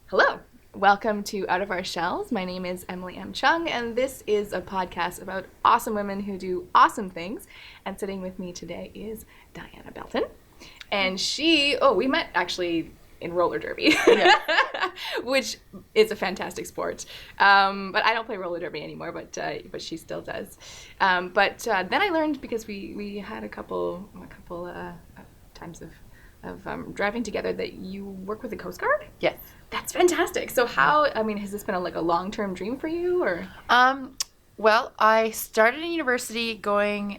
Hello. Welcome to Out of Our Shells. My name is Emily M. Cheung, and this is a podcast about awesome women who do awesome things. And sitting with me today is Dianna Belton. And we met actually in roller derby, which is a fantastic sport. But I don't play roller derby anymore, but she still does. But then I learned, because we had a couple times of driving together, that you work with the Coast Guard? Yes. That's fantastic. So has this been a long-term dream for you, or? Well, I started in university going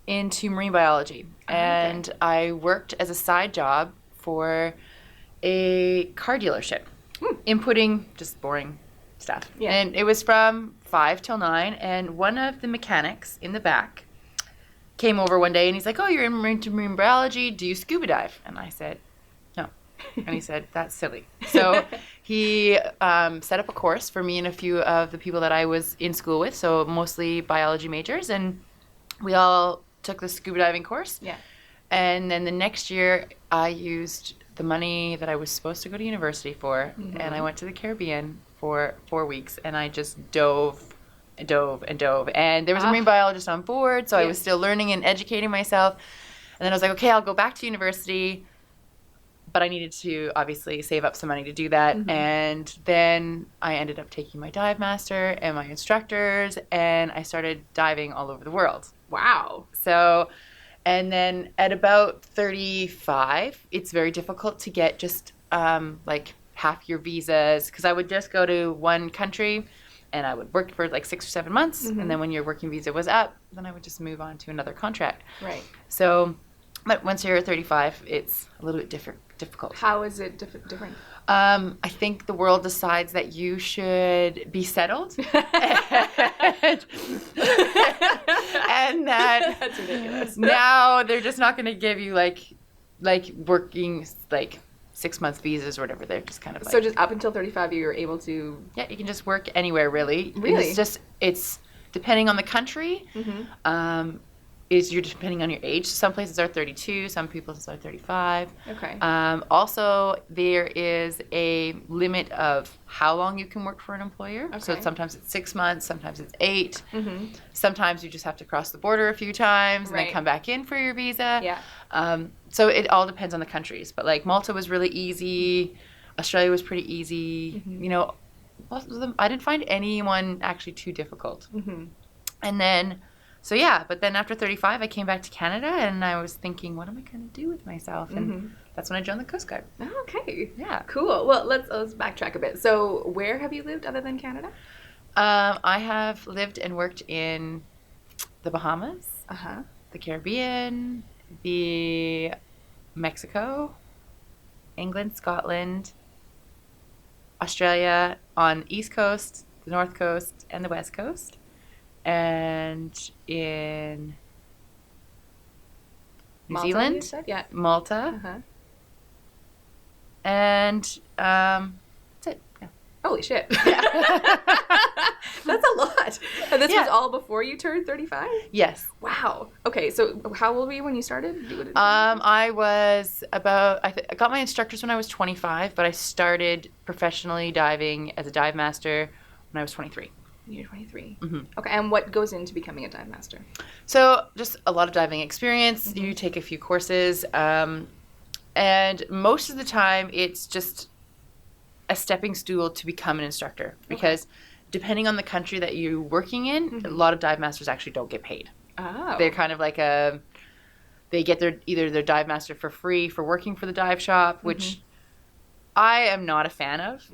into marine biology, and I worked as a side job for a car dealership, inputting just boring stuff. Yeah. And it was from 5 till 9, and one of the mechanics in the back came over one day, and he's like, "Oh, you're in marine biology. Do you scuba dive?" And I said, "No." And he said, "That's silly." So he set up a course for me and a few of the people that I was in school with, so mostly biology majors, and we all took the scuba diving course. Yeah. And then the next year, I used the money that I was supposed to go to university for, and I went to the Caribbean for 4 weeks, and I just dove. And there was a marine biologist on board, so I was still learning and educating myself. And then I was like, okay, I'll go back to university, but I needed to obviously save up some money to do that. And then I ended up taking my dive master and my instructors, and I started diving all over the world. Wow. So, and then at about 35, it's very difficult to get just half your visas, because I would just go to one country and I would work for 6 or 7 months, and then when your working visa was up, then I would just move on to another contract. Right. So, but once you're 35, it's a little bit difficult. How is it different? I think the world decides that you should be settled, and that That's ridiculous. now they're just not going to give you working 6-month visas or whatever. They're just kind of so just up until 35, you're able to. Yeah, you can just work anywhere, really. Really? It's depending on the country. You're depending on your age. Some places are 32, some places are 35. Okay. Also, there is a limit of how long you can work for an employer. Okay. So sometimes it's 6 months, sometimes it's 8. Sometimes you just have to cross the border a few times and then come back in for your visa. Yeah. So it all depends on the countries. But Malta was really easy. Australia was pretty easy. Most of them, I didn't find anyone actually too difficult. And then. So but then after 35, I came back to Canada, and I was thinking, what am I going to do with myself? And that's when I joined the Coast Guard. Okay. Yeah. Cool. Well, let's backtrack a bit. So where have you lived other than Canada? I have lived and worked in the Bahamas, the Caribbean, the Mexico, England, Scotland, Australia, on the East Coast, the North Coast, and the West Coast. And in New Zealand, you said? Yeah. Malta, and that's it. Yeah. Holy shit. That's a lot. And this was all before you turned 35? Yes. Wow. Okay, so how old were you when you started? I was I got my instructors when I was 25, but I started professionally diving as a dive master when I was 23. You're 23. Okay, and what goes into becoming a dive master? So just a lot of diving experience. You take a few courses, and most of the time it's just a stepping stool to become an instructor, because depending on the country that you're working in, a lot of dive masters actually don't get paid. Oh. They're kind of they get either their dive master for free for working for the dive shop, which I am not a fan of.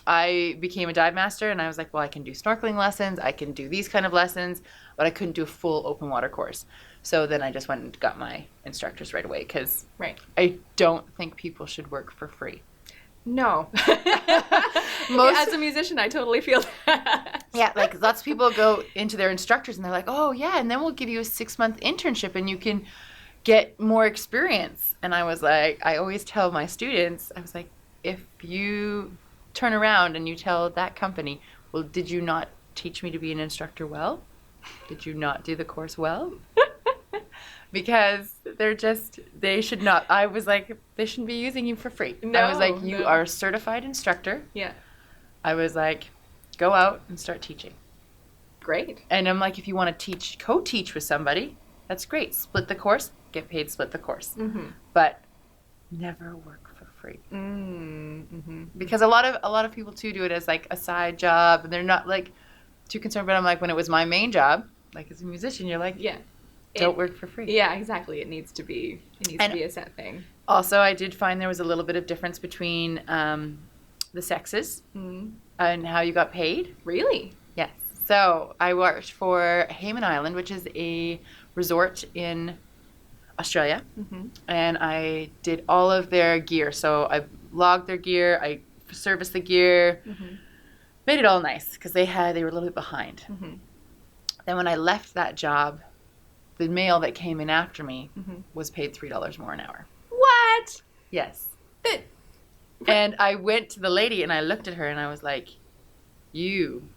I became a dive master, and I was like, well, I can do snorkeling lessons, I can do these kind of lessons, but I couldn't do a full open water course. So then I just went and got my instructors right away, because I don't think people should work for free. No. As a musician, I totally feel that. Yeah, lots of people go into their instructors, and they're like, oh, yeah, and then we'll give you a 6-month internship, and you can get more experience. And I was like, I always tell my students, I was like, if you turn around and you tell that company, well, did you not teach me to be an instructor well? Did you not do the course well? because they should not. I was like, they shouldn't be using you for free. No, I was like, you no. are a certified instructor. Yeah. I was like, go out and start teaching. Great. And I'm like, if you want to co-teach with somebody, that's great. Split the course, get paid, split the course. Mm-hmm. But never work for free. Mm-hmm. Because a lot of people too do it as like a side job, and they're not like too concerned. But I'm like, when it was my main job, like as a musician, you're like, yeah, don't work for free. Yeah, exactly. It needs to be a set thing. Also, I did find there was a little bit of difference between the sexes and how you got paid. Really? Yes. So I worked for Hayman Island, which is a resort in Australia, and I did all of their gear. So I logged their gear, I serviced the gear, made it all nice because they were a little bit behind. Then when I left that job, the male that came in after me was paid $3 more an hour. What? Yes. And I went to the lady and I looked at her and I was like, you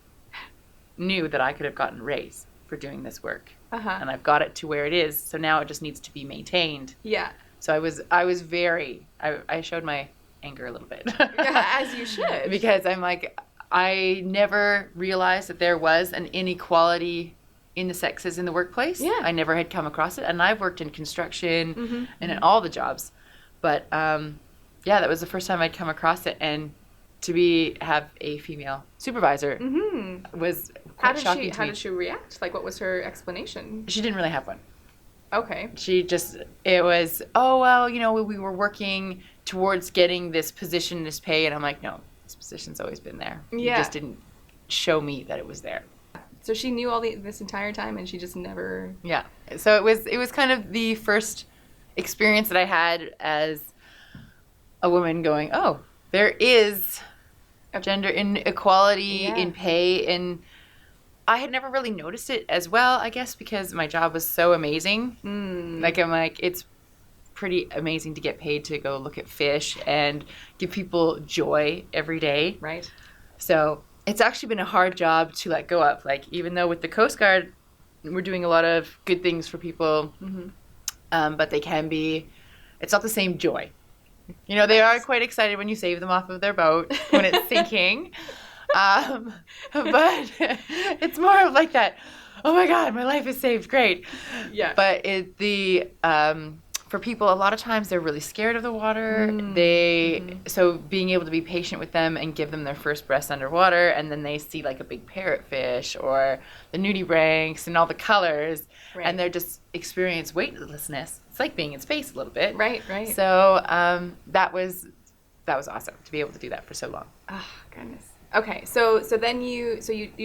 knew that I could have gotten a raise for doing this work. And I've got it to where it is, so now it just needs to be maintained. Yeah. So I showed my anger a little bit. Yeah, as you should. Because I'm like, I never realized that there was an inequality in the sexes in the workplace. Yeah. I never had come across it. And I've worked in construction and in all the jobs. But that was the first time I'd come across it. And to have a female supervisor was quite shocking to me. How did she react? Like, what was her explanation? She didn't really have one. Okay. It was, oh, well, we were working towards getting this position, this pay. And I'm like, no, this position's always been there. Yeah. You just didn't show me that it was there. So she knew this entire time and she just never... Yeah. So it was kind of the first experience that I had as a woman going, oh, there is gender inequality in pay, and I had never really noticed it as well, I guess, because my job was so amazing. Like, I'm like, it's pretty amazing to get paid to go look at fish and give people joy every day. Right. So it's actually been a hard job to let go of. Like, even though with the Coast Guard, we're doing a lot of good things for people, but they can be, it's not the same joy. They are quite excited when you save them off of their boat when it's sinking. But it's more of like that, oh my God, my life is saved, great. Yeah. But for people, a lot of times they're really scared of the water. So being able to be patient with them and give them their first breaths underwater, and then they see like a big parrotfish or the nudibranchs and all the colors, and they're just experience weightlessness. It's like being in space a little bit. Right. So that was awesome to be able to do that for so long. Oh, goodness. Okay, so then you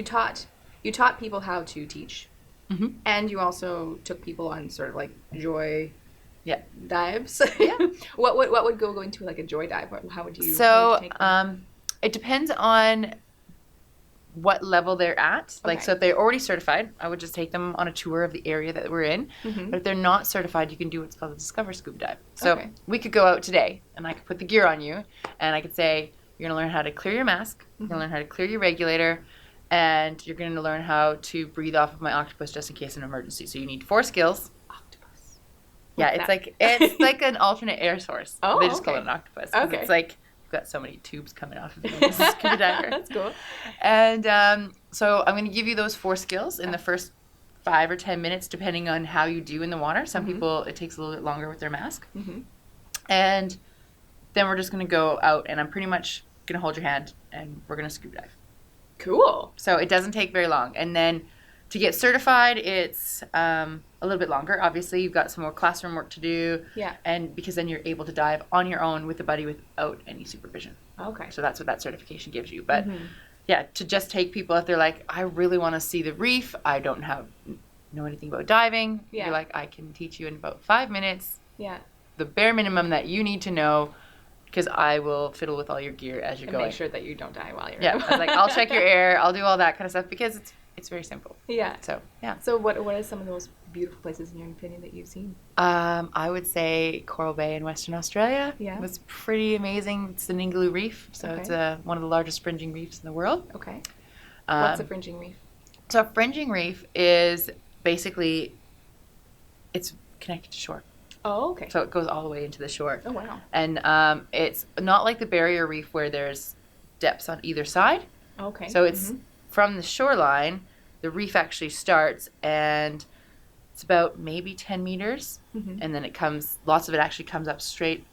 taught people how to teach, and you also took people on sort of like joy dives. Yeah. What would go into like a joy dive? How would you? So take them? it depends on what level they're at. Like, so if they're already certified, I would just take them on a tour of the area that we're in. But if they're not certified, you can do what's called a Discover Scuba Dive. So we could go out today, and I could put the gear on you, and I could say, you're going to learn how to clear your mask, you're going to learn how to clear your regulator, and you're going to learn how to breathe off of my octopus just in case of an emergency. So you need 4 skills. Octopus. Yeah, it's like an alternate air source. Oh, they just call it an octopus. Okay. It's like you've got so many tubes coming off of you as a scuba diver. That's cool. And so I'm going to give you those 4 skills in the first 5 or 10 minutes, depending on how you do in the water. Some people, it takes a little bit longer with their mask. And then we're just going to go out, and I'm pretty much going to hold your hand, and we're going to scuba dive. Cool. So it doesn't take very long. And then to get certified, it's a little bit longer. Obviously, you've got some more classroom work to do. Yeah. And because then you're able to dive on your own with a buddy without any supervision. Okay. So that's what that certification gives you. But yeah, to just take people if they're like, I really want to see the reef. I don't know anything about diving. Yeah. You're like, I can teach you in about 5 minutes. Yeah. The bare minimum that you need to know, because I will fiddle with all your gear as you're going. Make sure that you don't die while you're I was like, I'll check your air. I'll do all that kind of stuff because it's very simple. Yeah. So, yeah. So what are some of the most beautiful places in your opinion that you've seen? I would say Coral Bay in Western Australia. Yeah. It was pretty amazing. It's the Ningaloo Reef. So it's one of the largest fringing reefs in the world. Okay. What's a fringing reef? So a fringing reef is basically It's connected to shore. Oh, okay. So it goes all the way into the shore. Oh, wow. And it's not like the barrier reef where there's depths on either side. Okay. So it's from the shoreline, the reef actually starts, and it's about maybe 10 meters. And then lots of it actually comes up straight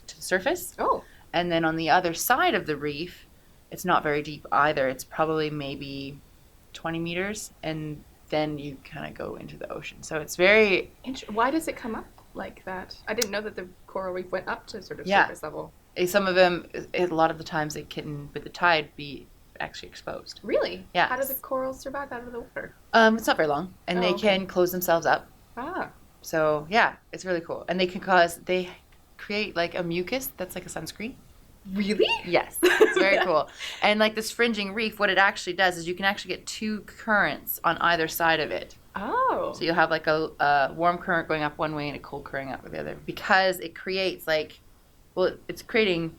to the surface. Oh. And then on the other side of the reef, it's not very deep either. It's probably maybe 20 meters. And then you kind of go into the ocean. So it's very... Why does it come up like that? I didn't know that the coral reef went up to sort of surface level. Some of them, a lot of the times they can, with the tide, be actually exposed. Really? Yeah. How do the corals survive out of the water? It's not very long. And they can close themselves up. Ah. So, yeah, it's really cool. And they create like a mucus that's like a sunscreen. Really? Yes. It's very cool. And like this fringing reef, what it actually does is you can actually get two currents on either side of it. Oh. So you'll have like a warm current going up one way and a cold current up the other, because it creates it's creating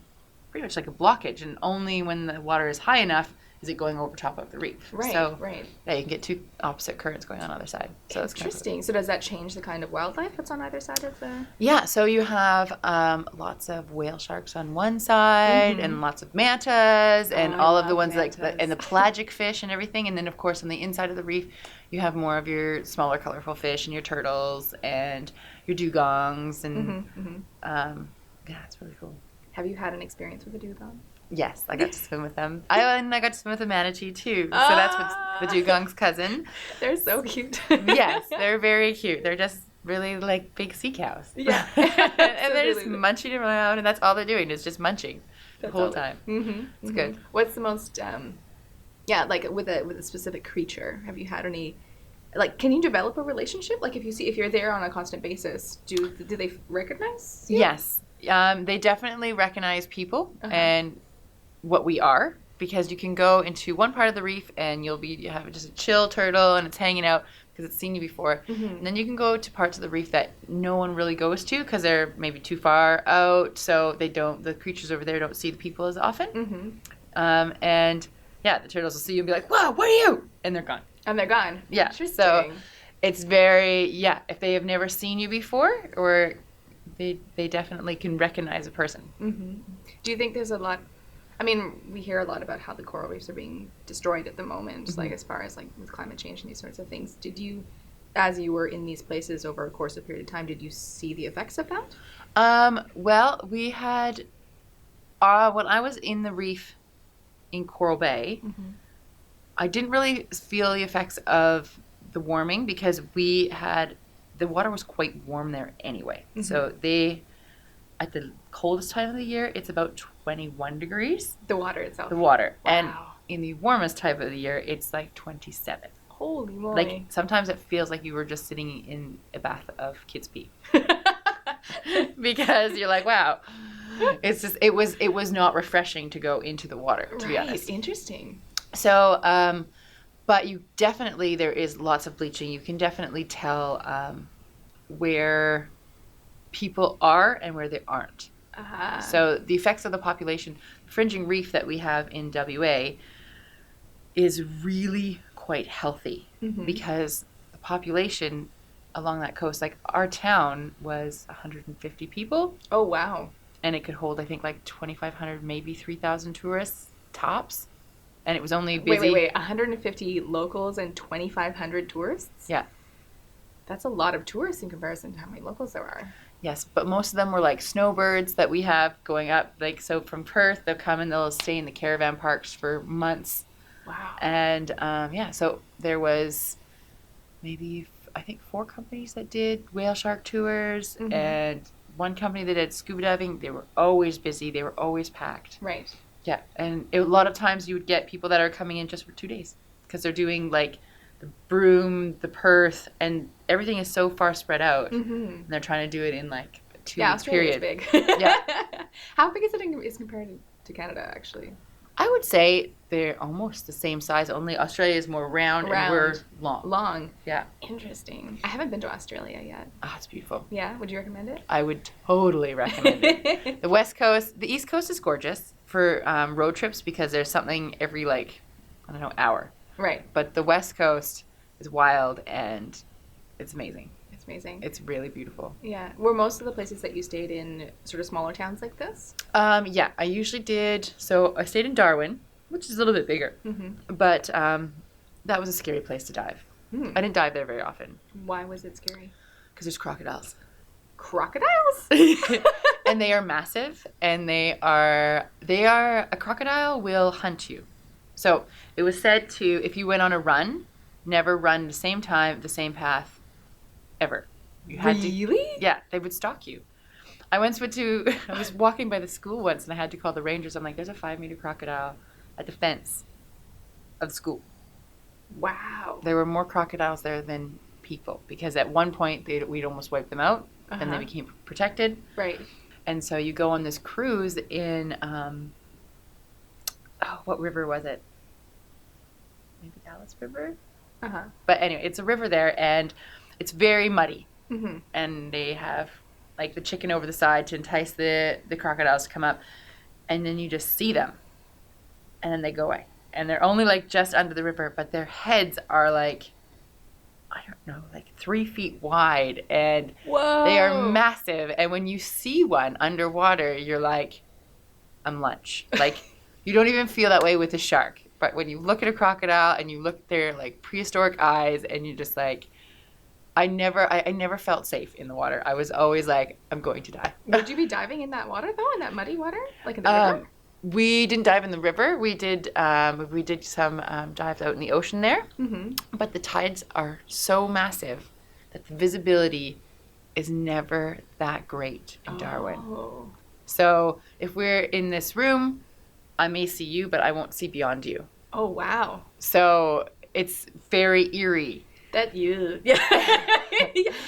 pretty much like a blockage, and only when the water is high enough is it going over top of the reef. Right, so, right. Yeah, you can get two opposite currents going on either side. So it's interesting. Kind of... So does that change the kind of wildlife that's on either side of the... Yeah, so you have lots of whale sharks on one side, and lots of mantas, and all of the ones and the pelagic fish and everything. And then, of course, on the inside of the reef, you have more of your smaller, colorful fish and your turtles and your dugongs. And yeah, it's really cool. Have you had an experience with a dugong? Yes, I got to swim with them. I got to swim with a manatee too. So that's what's the dugong's cousin. They're so cute. Yes, they're very cute. They're just really like big sea cows. Yeah. And they're just munching around, and that's all they're doing is just munching the whole time. It's good. What's the most, like with a specific creature, have you had any, like, can you develop a relationship? Like if you're there on a constant basis, do they recognize you? Yes. They definitely recognize people and what we are, because you can go into one part of the reef and you have just a chill turtle and it's hanging out because it's seen you before. And then you can go to parts of the reef that no one really goes to because they're maybe too far out, so the creatures over there don't see the people as often. And yeah, the turtles will see you and be like, "Wow, what are you?" And they're gone. And they're gone. Yeah. So it's very, if they have never seen you before, or they definitely can recognize a person. Do you think there's a lot? I mean, we hear a lot about how the coral reefs are being destroyed at the moment, like as far as like with climate change and these sorts of things. Did you, as you were in these places over a course of period of time, did you see the effects of that? Well, we had when I was in the reef in Coral Bay, I didn't really feel the effects of the warming because the water was quite warm there anyway. So at the coldest time of the year, it's about 21 degrees. The water itself. The water. Wow. And in the warmest time of the year, it's like 27. Holy moly. Like sometimes it feels like you were just sitting in a bath of kids' pee. Because you're like, wow. It's just it was not refreshing to go into the water, to be honest. Interesting. So but there is lots of bleaching. You can definitely tell where people are and where they aren't. So the effects of the population, fringing reef that we have in WA is really quite healthy because the population along that coast, like our town was 150 people. Oh, wow. And it could hold, I think, like 2,500, maybe 3,000 tourists tops. And it was only busy. Wait. 150 locals and 2,500 tourists? Yeah. That's a lot of tourists in comparison to how many locals there are. Yes, but most of them were like snowbirds that we have going up. Like, so from Perth, they'll come and they'll stay in the caravan parks for months. Wow. And so there was maybe, I think, 4 companies that did whale shark tours and one company that did scuba diving. They were always busy. They were always packed. Right. Yeah, and a lot of times you would get people that are coming in just for 2 days because they're doing like the Broome, the Perth, and everything is so far spread out. And they're trying to do it in like a 2-week period. Big. Yeah. How big is it compared to Canada, actually? I would say they're almost the same size, only Australia is more round. And we're long. Long. Yeah. Interesting. I haven't been to Australia yet. Ah, it's beautiful. Yeah? Would you recommend it? I would totally recommend it. The West Coast, the East Coast is gorgeous for road trips because there's something every, hour. Right. But the West Coast is wild and it's amazing. That's amazing. It's really beautiful. Yeah. Were most of the places that you stayed in sort of smaller towns like this? Yeah, I usually did. So I stayed in Darwin, which is a little bit bigger. Mm-hmm. But that was a scary place to dive. Mm. I didn't dive there very often. Why was it scary? Because there's crocodiles. Crocodiles? And they are massive, and a crocodile will hunt you. So it was said to, if you went on a run, never run the same time, the same path, ever. You had really? Yeah, they would stalk you. I was walking by the school once, and I had to call the rangers. I'm like, there's a 5-meter crocodile at the fence of the school. Wow. There were more crocodiles there than people, because at one point we'd almost wiped them out, and they became protected. Right. And so you go on this cruise in, what river was it? Maybe Alice River? Uh-huh. But anyway, it's a river there, and it's very muddy. Mm-hmm. And they have, like, the chicken over the side to entice the crocodiles to come up. And then you just see them. And then they go away. And they're only, like, just under the river, but their heads are, like, I don't know, like 3 feet wide. And Whoa. they are massive. And when you see one underwater, you're like, I'm lunch. Like, you don't even feel that way with a shark. But when you look at a crocodile and you look at their, like, prehistoric eyes, and you're just like, I never felt safe in the water. I was always like, I'm going to die. Would you be diving in that water, though, in that muddy water? Like in the river? We didn't dive in the river. We did some dives out in the ocean there. Mm-hmm. But the tides are so massive that the visibility is never that great in Darwin. Oh. So if we're in this room, I may see you, but I won't see beyond you. Oh, wow. So it's very eerie. Yeah.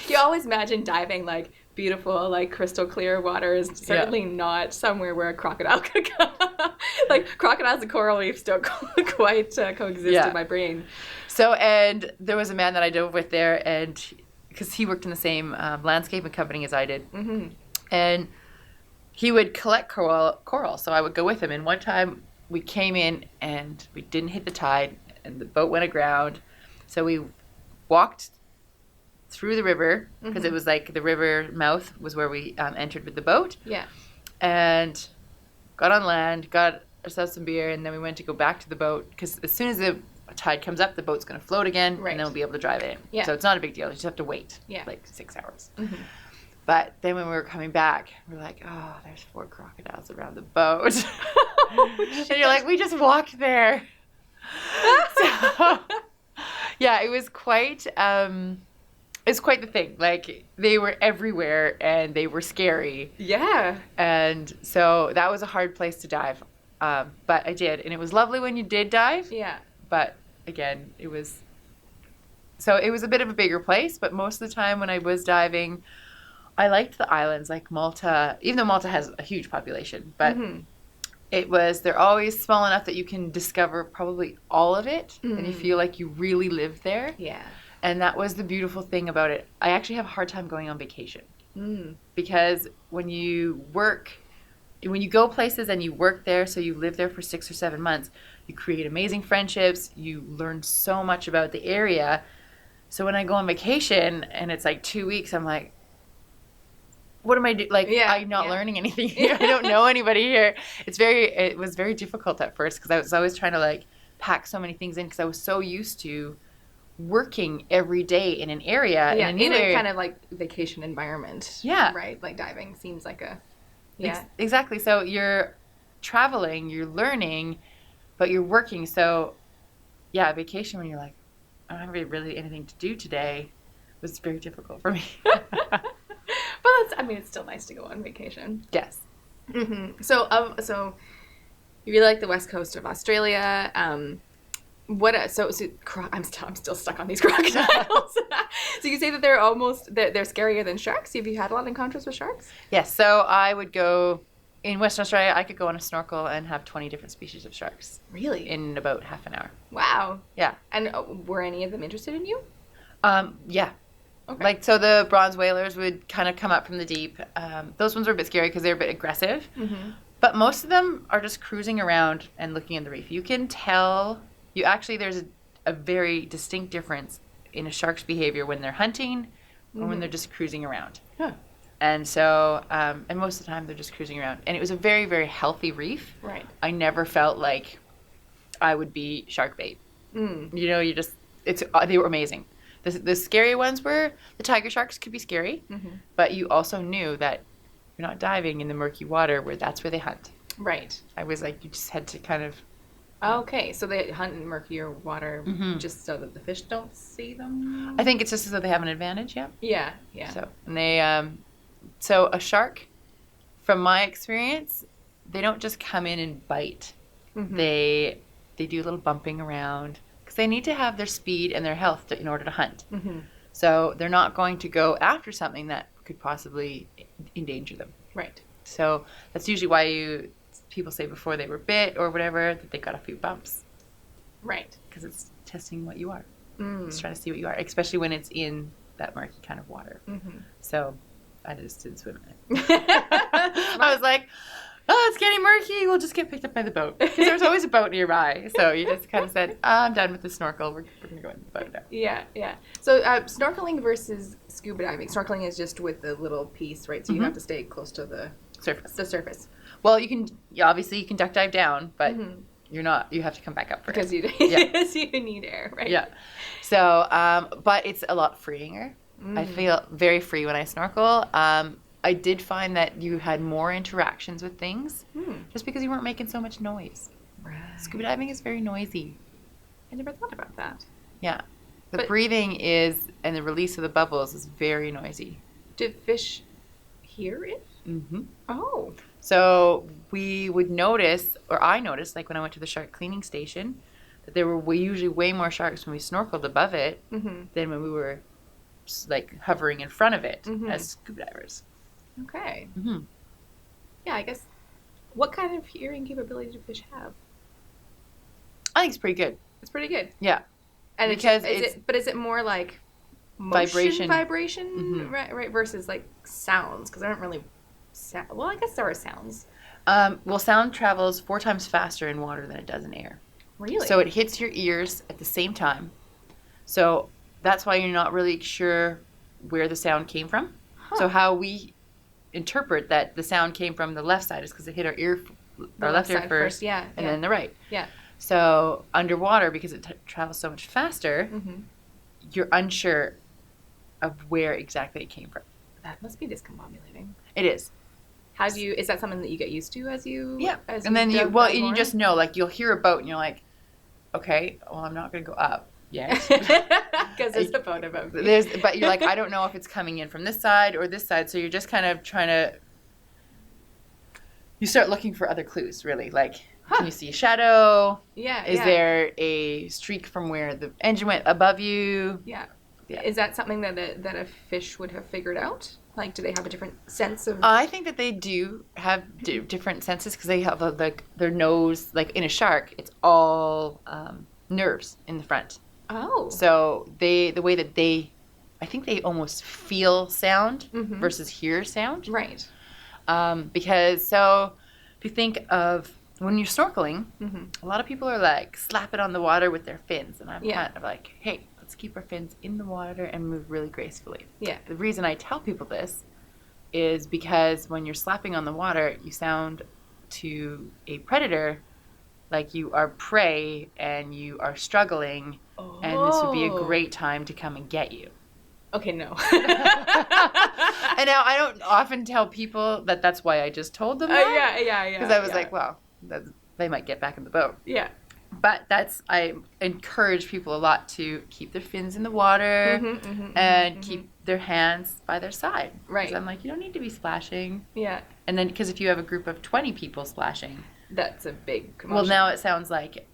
You always imagine diving, like, beautiful, like, crystal clear water is certainly not somewhere where a crocodile could go. Like, crocodiles and coral reefs don't quite coexist in my brain. So, and there was a man that I dove with there, and because he worked in the same landscaping company as I did. Mm-hmm. And he would collect coral, so I would go with him. And one time we came in and we didn't hit the tide, and the boat went aground. So we walked through the river, because it was like the river mouth was where we entered with the boat. Yeah. And got on land, got ourselves some beer, and then we went to go back to the boat, because as soon as the tide comes up, the boat's going to float again, right. and then we'll be able to drive it in. Yeah. So it's not a big deal. You just have to wait, like 6 hours. Mm-hmm. But then when we were coming back, we're like, oh, there's 4 crocodiles around the boat. And you're like, we just walked there. So, yeah, it was quite the thing. Like, they were everywhere, and they were scary. Yeah. And so that was a hard place to dive. But I did, and it was lovely when you did dive. Yeah. But again, it was a bit of a bigger place, but most of the time when I was diving, I liked the islands, like Malta, even though Malta has a huge population, but they're always small enough that you can discover probably all of it, and you feel like you really live there. Yeah. And that was the beautiful thing about it. I actually have a hard time going on vacation, because when you go places and you work there, so you live there for 6 or 7 months, you create amazing friendships, you learn so much about the area. So when I go on vacation and it's like 2 weeks, I'm like, what am I doing? Like, I'm not learning anything here. I don't know anybody here. It was very difficult at first, because I was always trying to, like, pack so many things in, because I was so used to working every day in an area. Yeah, in a kind of, like, vacation environment. Yeah. Right? Like, diving seems like a... Yeah. Exactly. So you're traveling, you're learning, but you're working. So, yeah, vacation when you're like, I don't have really anything to do today, was very difficult for me. But it's still nice to go on vacation. Yes. Mm-hmm. So you really like the west coast of Australia. I'm still stuck on these crocodiles. So you say that they're scarier than sharks. Have you had a lot of encounters with sharks? Yes. So I would go in Western Australia. I could go on a snorkel and have 20 different species of sharks. Really? In about half an hour. Wow. Yeah. And were any of them interested in you? Yeah. Okay. Like, so the bronze whalers would kind of come up from the deep. Those ones were a bit scary because they're a bit aggressive. Mm-hmm. But most of them are just cruising around and looking at the reef. You can tell, there's a very distinct difference in a shark's behavior when they're hunting or when they're just cruising around. Huh. And so, and most of the time they're just cruising around. And it was a very, very healthy reef. Right. I never felt like I would be shark bait. You know, they were amazing. The scary ones were, the tiger sharks could be scary, but you also knew that you're not diving in the murky water where that's where they hunt. Right. I was like, you just had to kind of... Okay, so they hunt in murkier water just so that the fish don't see them? I think it's just so they have an advantage, yeah. Yeah. So, and they, so a shark, from my experience, they don't just come in and bite. They do a little bumping around because they need to have their speed and their health in order to hunt. So they're not going to go after something that could possibly endanger them. Right. So that's usually why people say before they were bit or whatever that they got a few bumps. Right. Because it's testing what you are. It's trying to see what you are, especially when it's in that murky kind of water. So I just didn't swim in it. I was like, oh, it's getting murky. We'll just get picked up by the boat. Because there was always a boat nearby. So you just kind of said, I'm done with the snorkel. We're going to go in the boat now. Yeah. So snorkeling versus scuba diving. Snorkeling is just with the little piece, right? So you have to stay close to the surface. Well, obviously you can duck dive down, but you have to come back up because it. you need air, right? Yeah. So, but it's a lot freeing. I feel very free when I snorkel. I did find that you had more interactions with things just because you weren't making so much noise. Right. Scuba diving is very noisy. I never thought about that. Yeah. The breathing and the release of the bubbles is very noisy. Did fish hear it? Oh. So we would notice, or I noticed, like when I went to the shark cleaning station, that there were usually way more sharks when we snorkeled above it than when we were like hovering in front of it as scuba divers. Okay. Yeah, I guess. What kind of hearing capability do fish have? I think it's pretty good. It's pretty good. Yeah. And because is it more like motion, vibration, right, versus like sounds? Because I don't really. Well, I guess there are sounds. Well, sound travels 4 times faster in water than it does in air. Really? So it hits your ears at the same time. So that's why you're not really sure where the sound came from. So how we interpret that the sound came from the left side is because it hit our left ear first, and then the right. Yeah. So underwater, because it travels so much faster, you're unsure of where exactly it came from. That must be discombobulating. It is. Is that something that you get used to as you? Yeah. As and then you just know, like you'll hear a boat and you're like, okay, well I'm not going to go up yet. Because there's a boat above me. But you're like, I don't know if it's coming in from this side or this side. So you're just kind of trying to, you start looking for other clues, really. Like, can you see a shadow? Yeah. Is there a streak from where the engine went above you? Yeah. Is that something that a fish would have figured out? Like, do they have a different sense of... I think that they do have different senses because they have their nose, like in a shark, it's all nerves in the front. Oh. So the way that I think they almost feel sound versus hear sound. Right. Because if you think of when you're snorkeling, a lot of people are like slapping on the water with their fins. And I'm kind of like, hey, let's keep our fins in the water and move really gracefully. Yeah. The reason I tell people this is because when you're slapping on the water, you sound to a predator like you are prey and you are struggling, and this would be a great time to come and get you. Okay, no. And now I don't often tell people that that's why I just told them that. Yeah. Because I was like, well, they might get back in the boat. Yeah. But I encourage people a lot to keep their fins in the water and keep their hands by their side. Right. Because I'm like, you don't need to be splashing. Yeah. And then, because if you have a group of 20 people splashing. That's a big commotion. Well, now it sounds like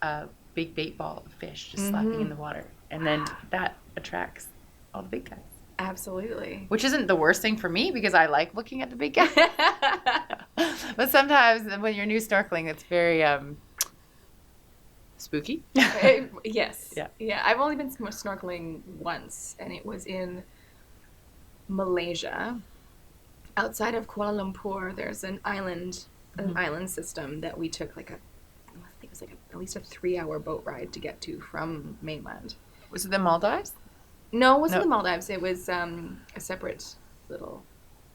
a big bait ball of fish just slapping in the water. And then that attracts all the big guys. Absolutely. Which isn't the worst thing for me because I like looking at the big guys. But sometimes when you're new snorkeling, it's very spooky. Yes. Yeah. I've only been snorkeling once, and it was in Malaysia. Outside of Kuala Lumpur, there's an island system that we took I think it was at least a 3-hour boat ride to get to from mainland. Was it the Maldives? No, it wasn't No. the Maldives. It was a separate little.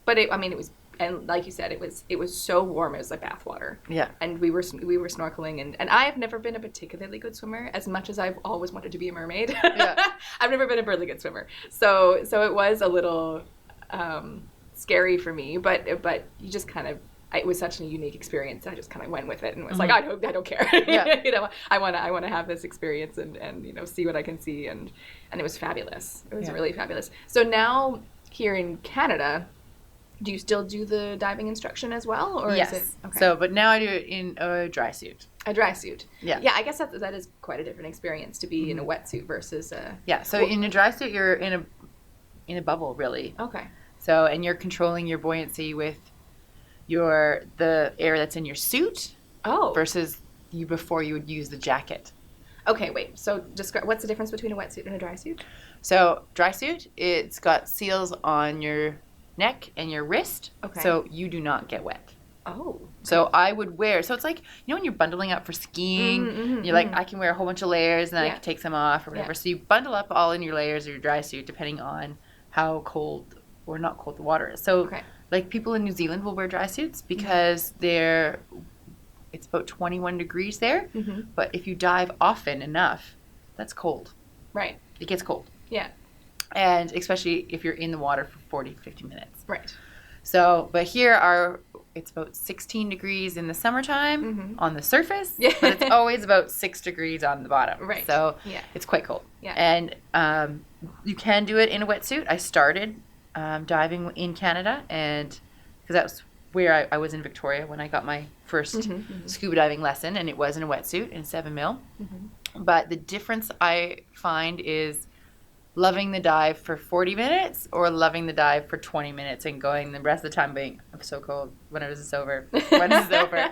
But it was, and like you said, it was so warm. It was like bath water. Yeah. And we were snorkeling, and I have never been a particularly good swimmer. As much as I've always wanted to be a mermaid, Yeah. I've never been a really good swimmer. So it was a little scary for me. But you just kind of. It was such a unique experience. I just kind of went with it and was like, I don't care. Yeah. You know, I want to have this experience and you know, see what I can see, and it was fabulous. It was really fabulous. So now here in Canada, do you still do the diving instruction as well, or yes. is it okay? So, but now I do it in a dry suit. A dry suit. Yeah. Yeah, I guess that is quite a different experience to be in a wetsuit versus a. Yeah. So in a dry suit, you're in a bubble, really. Okay. So, and you're controlling your buoyancy with the air that's in your suit. Oh. Versus before you would use the jacket. Okay, wait. So describe what's the difference between a wetsuit and a dry suit? So dry suit, it's got seals on your neck and your wrist. Okay. So you do not get wet. Oh. So I would wear. So it's like, you know, when you're bundling up for skiing, you're like, I can wear a whole bunch of layers and then I can take some off or whatever. Yeah. So you bundle up all in your layers of your dry suit depending on how cold or not cold the water is. So like people in New Zealand will wear dry suits because it's about 21 degrees there. Mm-hmm. But if you dive often enough, that's cold. Right. It gets cold. Yeah. And especially if you're in the water for 40, 50 minutes. Right. So, but it's about 16 degrees in the summertime on the surface, but it's always about 6 degrees on the bottom. Right. So it's quite cold. Yeah. And you can do it in a wetsuit. I started diving in Canada, and because that was where I was in Victoria when I got my first scuba diving lesson, and it was in a wetsuit in 7 mil. Mm-hmm. But the difference I find is loving the dive for 40 minutes or loving the dive for 20 minutes and going the rest of the time being, I'm so cold, when is this over? When is this over?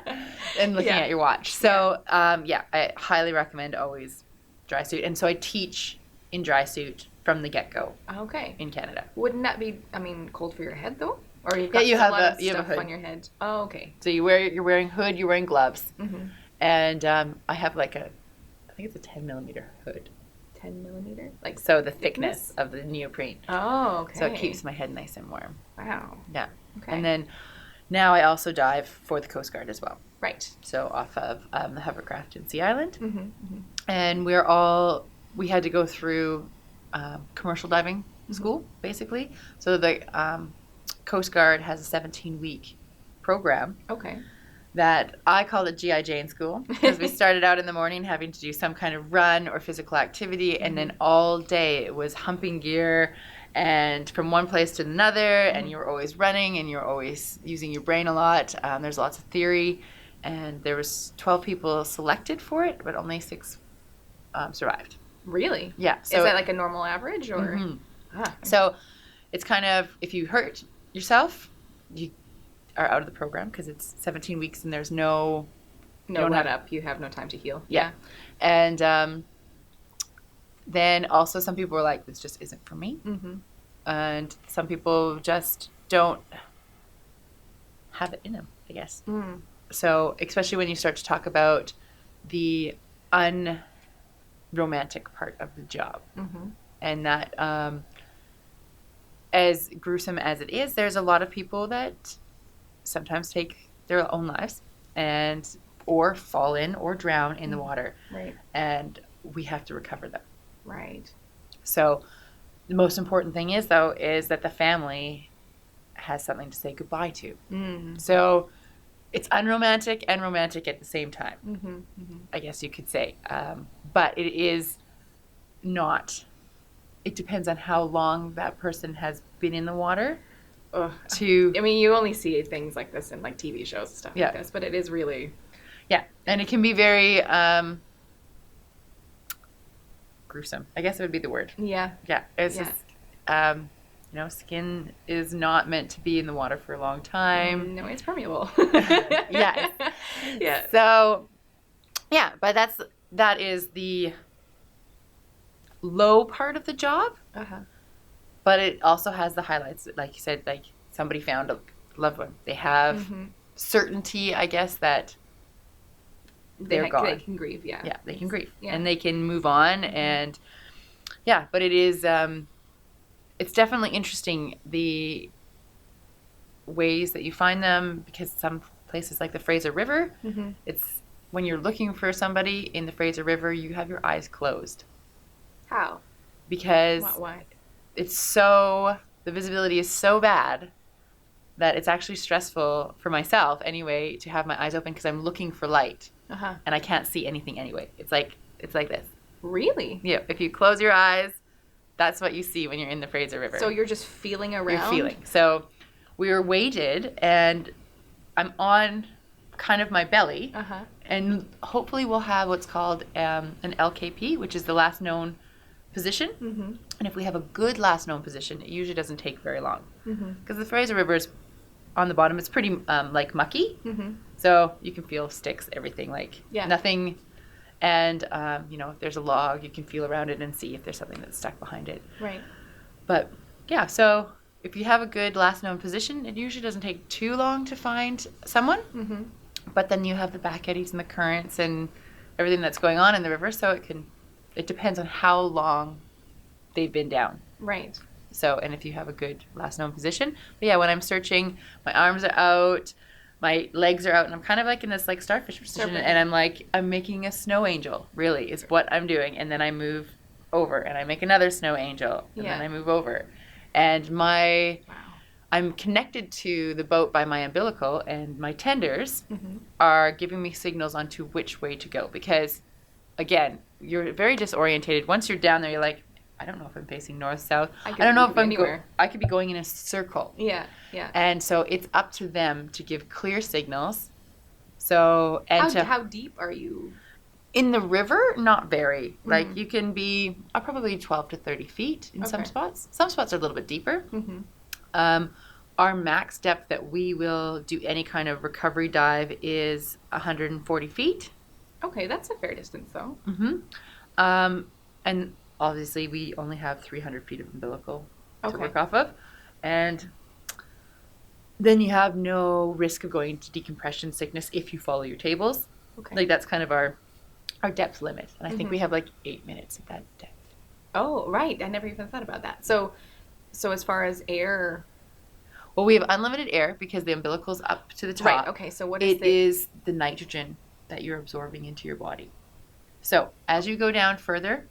And looking at your watch. So, I highly recommend always dry suit. And so I teach in dry suit from the get-go. Okay. In Canada. Wouldn't that be, cold for your head, though? Or you've you have a lot of you stuff have a hood on your head. Oh, okay. So you're wearing hood, you're wearing gloves. Mm-hmm. And I have I think it's a 10 millimeter hood. 10 millimeter? So the thickness of the neoprene. Oh, okay. So it keeps my head nice and warm. Wow. Yeah. Okay. And then now I also dive for the Coast Guard as well. Right. So off of the hovercraft in Sea Island. Mm-hmm. Mm-hmm. And we had to go through commercial diving school, basically. So the Coast Guard has a 17-week program. Okay. That I call it G.I. Jane school because we started out in the morning having to do some kind of run or physical activity, and then all day it was humping gear and from one place to another, and you're always running and you're always using your brain a lot. There's lots of theory, and there was 12 people selected for it, but only 6 survived. Really? Yeah. So is that like a normal average, or? Mm-hmm. So it's kind of, if you hurt yourself, you are out of the program because it's 17 weeks and there's no let up. You have no time to heal. Yeah. And then also some people were like, this just isn't for me. Mm-hmm. And some people just don't have it in them, I guess. Mm. So especially when you start to talk about the unromantic part of the job. Mm-hmm. And that as gruesome as it is, there's a lot of people that sometimes take their own lives or fall in or drown in the water. Right. And we have to recover them. Right. So the most important thing is that the family has something to say goodbye to. Mm. So it's unromantic and romantic at the same time, I guess you could say. But it is not. It depends on how long that person has been in the water. You only see things like this in like TV shows and stuff like this, but it is really... Yeah, and it can be very gruesome. I guess it would be the word. Yeah. Yeah, it's just, skin is not meant to be in the water for a long time. No, it's permeable. Yes. Yeah. So, but that is the low part of the job. Uh-huh. But it also has the highlights, like you said, like somebody found a loved one. They have certainty, I guess, that they're gone. They can grieve, Yeah, they can grieve. Yeah. And they can move on. And, but it is, it's definitely interesting the ways that you find them, because some places like the Fraser River, it's when you're looking for somebody in the Fraser River, you have your eyes closed. How? Because Why? the visibility is so bad that it's actually stressful for myself anyway to have my eyes open, because I'm looking for light and I can't see anything anyway. It's like this. Really? Yeah. If you close your eyes, that's what you see when you're in the Fraser River. So you're just feeling around? You're feeling. So we were weighted, and I'm on kind of my belly, and hopefully we'll have what's called an LKP, which is the last known position. And if we have a good last known position, it usually doesn't take very long, because the Fraser River is on the bottom. It's pretty like mucky, so you can feel sticks, everything, like nothing. And if there's a log, you can feel around it and see if there's something that's stuck behind it. Right. But yeah, so if you have a good last known position, it usually doesn't take too long to find someone. But then you have the back eddies and the currents and everything that's going on in the river, so it depends on how long they've been down. Right. So, and if you have a good last known position. But yeah, when I'm searching, my arms are out, my legs are out, and I'm kind of like in this like starfish position, and I'm making a snow angel, really, is what I'm doing. And then I move over, and I make another snow angel, and then I move over. And I'm connected to the boat by my umbilical, and my tenders are giving me signals on to which way to go, because, again, you're very disorientated. Once you're down there, you're like, I don't know if I'm facing north, south. I don't know if I'm anywhere. I could be going in a circle. Yeah. And so it's up to them to give clear signals. So how deep are you? In the river, not very. Like you can be probably 12 to 30 feet in some spots. Some spots are a little bit deeper. Our max depth that we will do any kind of recovery dive is 140 feet. Okay, that's a fair distance though. And obviously we only have 300 feet of umbilical to work off of. And then you have no risk of going to decompression sickness if you follow your tables. Like that's kind of our depth limit. And I think we have like 8 minutes at that depth. Oh, right. I never even thought about that. So as far as air... Well, we have unlimited air because the umbilical's up to the top. Right. Okay. So what is it? It is the nitrogen that you're absorbing into your body. So as you go down further,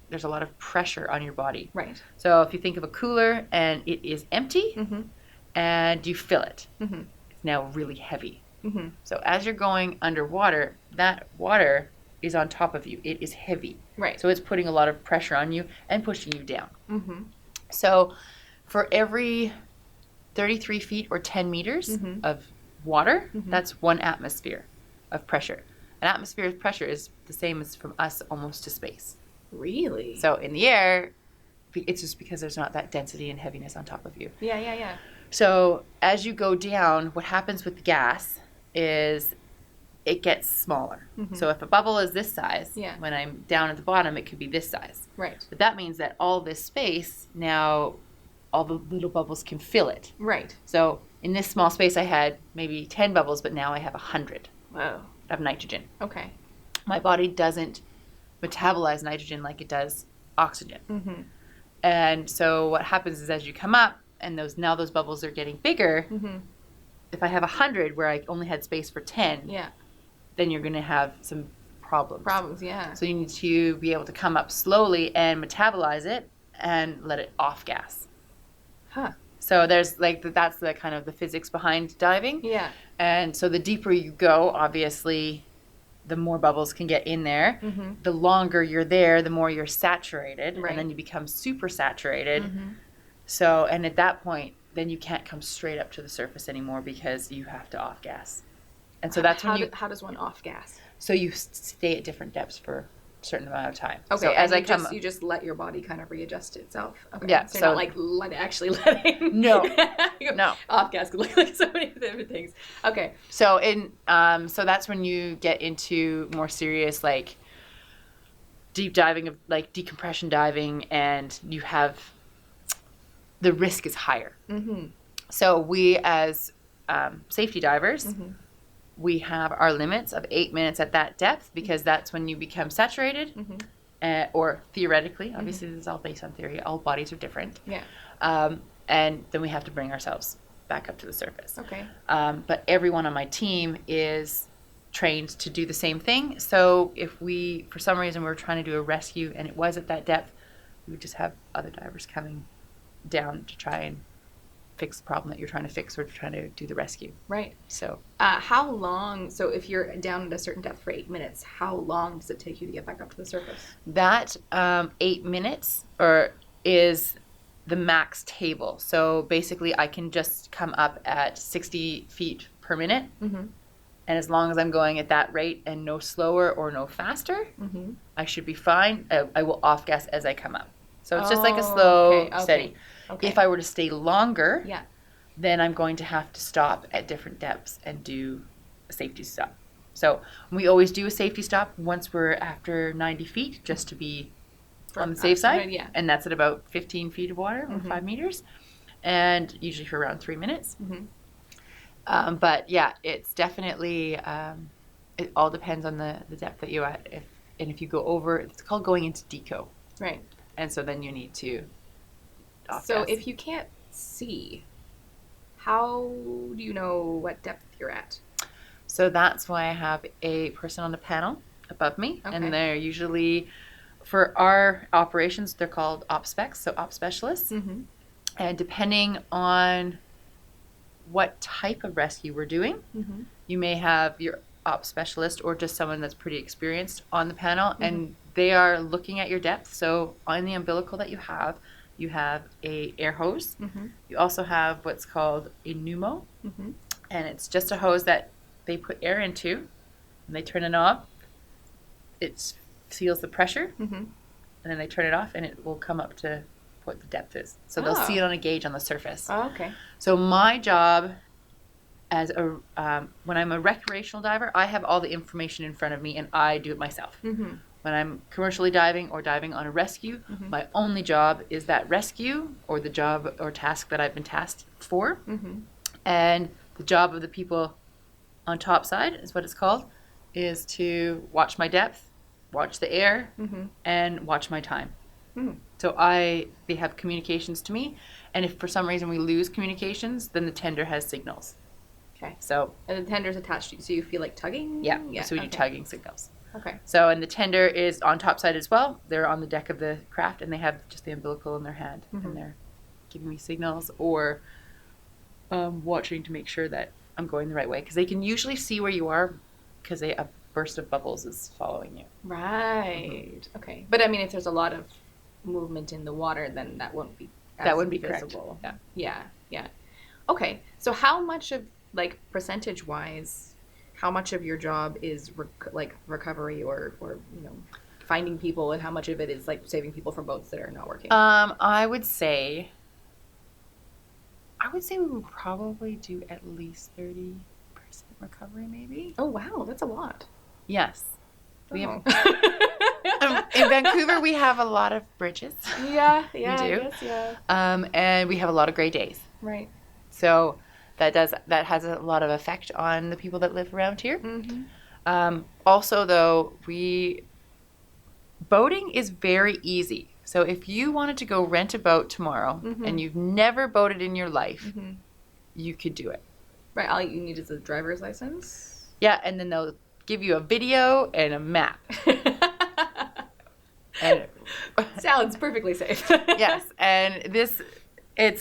there's a lot of pressure on your body. Right. So if you think of a cooler and it is empty and you fill it, it's now really heavy. So as you're going underwater, that water is on top of you. It is heavy. Right. So it's putting a lot of pressure on you and pushing you down. So for every 33 feet or 10 meters of water, that's 1 atmosphere of pressure. An atmosphere of pressure is the same as from us almost to space. Really? So in the air, it's just because there's not that density and heaviness on top of you. Yeah. So as you go down, what happens with the gas is it gets smaller. So if a bubble is this size, when I'm down at the bottom, it could be this size. Right. But that means that all this space, now all the little bubbles can fill it. Right. So in this small space, I had maybe 10 bubbles, but now I have 100. Wow. Of nitrogen. Okay. My body doesn't metabolize nitrogen like it does oxygen. And so what happens is as you come up and those bubbles are getting bigger, if I have 100 where I only had space for 10, then you're going to have some problems. So you need to be able to come up slowly and metabolize it and let it off gas. So there's that's the kind of the physics behind diving. And so the deeper you go, obviously, the more bubbles can get in there. The longer you're there, the more you're saturated. And then you become super saturated. So, and at that point, then you can't come straight up to the surface anymore because you have to off gas. And so that's how does one off gas? So you stay at different depths for certain amount of time. Okay, so as you just let your body kind of readjust itself. Okay. Yeah. So you're not letting. No. No. Off gas could look like so many different things. Okay. So so that's when you get into more serious deep diving of decompression diving, and you have the risk is higher. So we as safety divers. We have our limits of 8 minutes at that depth because that's when you become saturated or theoretically, obviously this is all based on theory, all bodies are different. Yeah. And then we have to bring ourselves back up to the surface. Okay. But everyone on my team is trained to do the same thing. So if we, for some reason, we were trying to do a rescue and it was at that depth, we would just have other divers coming down to try and fix the problem that you're trying to fix or trying to do the rescue. Right. So how long, so if you're down at a certain depth for 8 minutes, how long does it take you to get back up to the surface? that 8 minutes is the max table. So basically I can just come up at 60 feet per minute. Mm-hmm. And as long as I'm going at that rate and no slower or no faster, Mm-hmm. I should be fine. I will off gas as I come up. So it's just like a slow, steady. Okay. If I were to stay longer, Yeah. then I'm going to have to stop at different depths and do a safety stop. So we always do a safety stop once we're after 90 feet, just to be on the safe side. Yeah. And that's at about 15 feet of water or 5 meters, and usually for around 3 minutes. Mm-hmm. But yeah, it's definitely, it all depends on the depth that you're at. If you go over, it's called going into deco. Right. And so then you need to off So gas. if you can't see, how do you know what depth you're at? So that's why I have a person on the panel above me. Okay. And they're usually, for our operations, they're called op specs, so op specialists. Mm-hmm. And depending on what type of rescue we're doing, Mm-hmm. you may have your op specialist or just someone that's pretty experienced on the panel, and they are looking at your depth. So on the umbilical that you have a air hose. Mm-hmm. You also have what's called a pneumo, Mm-hmm. and it's just a hose that they put air into, and they turn a knob. It feels the pressure, Mm-hmm. and then they turn it off, and it will come up to what the depth is. So they'll see it on a gauge on the surface. Oh, okay. So my job as when I'm a recreational diver, I have all the information in front of me, and I do it myself. Mm-hmm. When I'm commercially diving or diving on a rescue, my only job is that rescue or the job or task that I've been tasked for. Mm-hmm. And the job of the people on top side is what it's called, is to watch my depth, watch the air, Mm-hmm. and watch my time. Mm. So they have communications to me, and if for some reason we lose communications, then the tender has signals. Okay. So And the tender's attached to you, so you feel like tugging? yeah. So we do okay. tugging signals. Okay. So, and the tender is on top side as well. They're on the deck of the craft, and they have just the umbilical in their hand, and they're giving me signals or watching to make sure that I'm going the right way, because they can usually see where you are, because a burst of bubbles is following you. Right. Okay. But I mean, if there's a lot of movement in the water, then that wouldn't be That wouldn't be correct. visible. Yeah. Yeah. Yeah. Okay. So how much of, like, percentage-wise, how much of your job is recovery or finding people, and how much of it is like saving people from boats that are not working? I would say we would probably do at least 30% recovery, maybe. Oh wow, that's a lot. Yes. We Oh. have, in Vancouver, we have a lot of bridges. Yeah, do. I guess, yeah. And we have a lot of gray days. Right. So that has a lot of effect on the people that live around here. Mm-hmm. Also, though, boating is very easy. So if you wanted to go rent a boat tomorrow and you've never boated in your life, you could do it. Right. All you need is a driver's license. Yeah, and then they'll give you a video and a map. And sounds perfectly safe. yes, and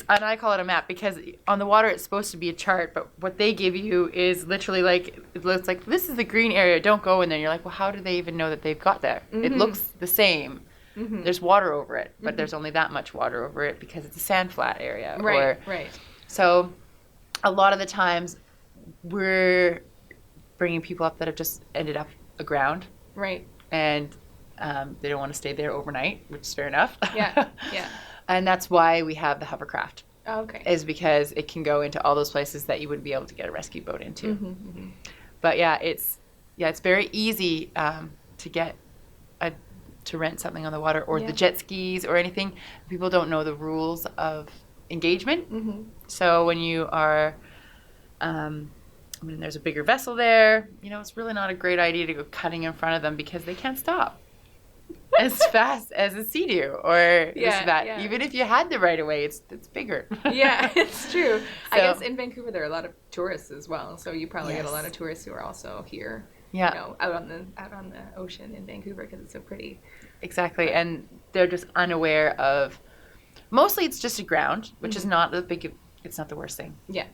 I call it a map because on the water it's supposed to be a chart, but what they give you is literally like, it looks like this is the green area, don't go in there. You're like, well, how do they even know that they've got there? It looks the same. There's water over it, but there's only that much water over it because it's a sand flat area. Right. Right. So a lot of the times we're bringing people up that have just ended up aground. Right. And they don't want to stay there overnight, which is fair enough. Yeah. Yeah. And that's why we have the hovercraft. Oh, okay. Is because it can go into all those places that you wouldn't be able to get a rescue boat into. But yeah, it's very easy to get to rent something on the water or the jet skis or anything. People don't know the rules of engagement. So when you are, when there's a bigger vessel there, it's really not a great idea to go cutting in front of them because they can't stop. as fast as a sea-doo or Yeah, that. yeah. Even if you had the right of way, it's bigger. Yeah, it's true. I So- guess in Vancouver there are a lot of tourists as well, so you probably get a Yes. lot of tourists who are also here. Yeah. You know, out on the ocean in Vancouver because it's so pretty. Exactly, and they're just unaware of. Mostly, it's just aground, which is not the big. It's not the worst thing. Yeah.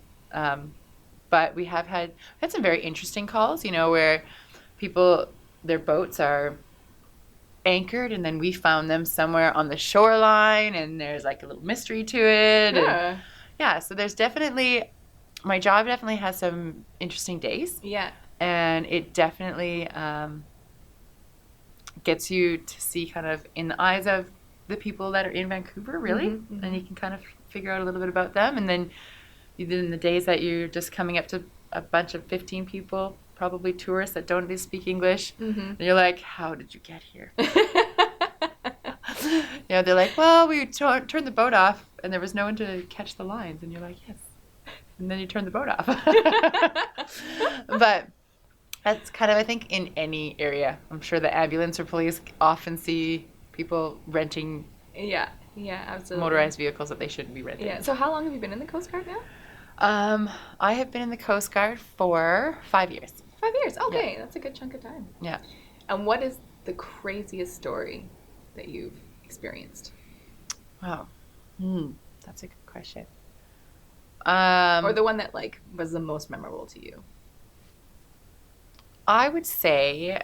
But we have had some very interesting calls. You know, where people their boats are anchored, and then we found them somewhere on the shoreline, and there's like a little mystery to it. Yeah. And yeah. So there's definitely my job definitely has some interesting days. Yeah. And it definitely gets you to see kind of in the eyes of the people that are in Vancouver, really. Mm-hmm. And you can kind of figure out a little bit about them. And then in the days that you're just coming up to a bunch of 15 people, probably tourists that don't speak English, and you're like, how did you get here? You know, they're like, well, we turned the boat off and there was no one to catch the lines. And you're like, yes. And then you turn the boat off. But that's kind of, I think, in any area. I'm sure the ambulance or police often see people renting Yeah, absolutely. motorized vehicles that they shouldn't be renting. Yeah. So how long have you been in the Coast Guard now? I have been in the Coast Guard for 5 years. 5 years. Okay, that's a good chunk of time. Yeah. And what is the craziest story that you've experienced? Wow. That's a good question. Or the one that like was the most memorable to you? I would say,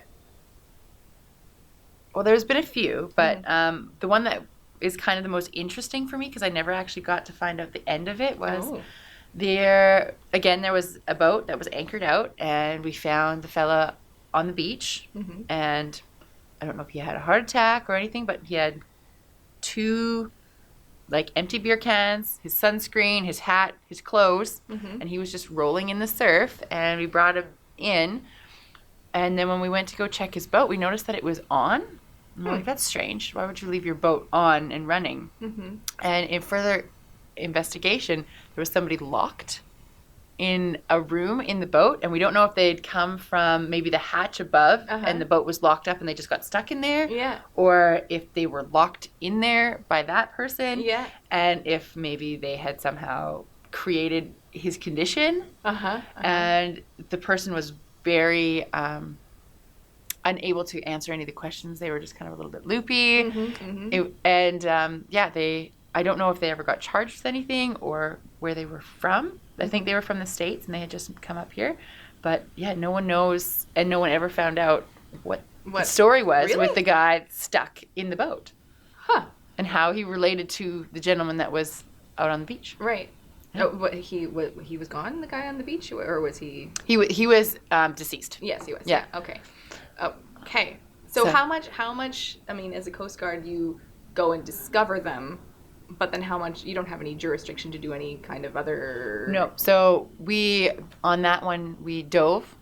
well, there's been a few, but the one that is kind of the most interesting for me, because I never actually got to find out the end of it, was there was a boat that was anchored out, and we found the fella on the beach, and I don't know if he had a heart attack or anything, but he had 2 like empty beer cans, his sunscreen, his hat, his clothes, and he was just rolling in the surf, and we brought him in. And then when we went to go check his boat, we noticed that it was on. And we're like, that's strange. Why would you leave your boat on and running? And in further investigation, there was somebody locked in a room in the boat. And we don't know if they'd come from maybe the hatch above and the boat was locked up and they just got stuck in there. Yeah. Or if they were locked in there by that person. Yeah. And if maybe they had somehow created his condition. And the person was very unable to answer any of the questions. They were just kind of a little bit loopy. I don't know if they ever got charged with anything or where they were from. I think they were from the States and they had just come up here. But yeah, no one knows, and no one ever found out what the story was with the guy stuck in the boat. And how he related to the gentleman that was out on the beach. Right. Oh, he was gone, the guy on the beach, or was he? He was deceased. Yes, he was. Yeah. Okay. Okay. So how much? I mean, as a Coast Guard, you go and discover them, but then how much? You don't have any jurisdiction to do any kind of other. No. So on that one we dove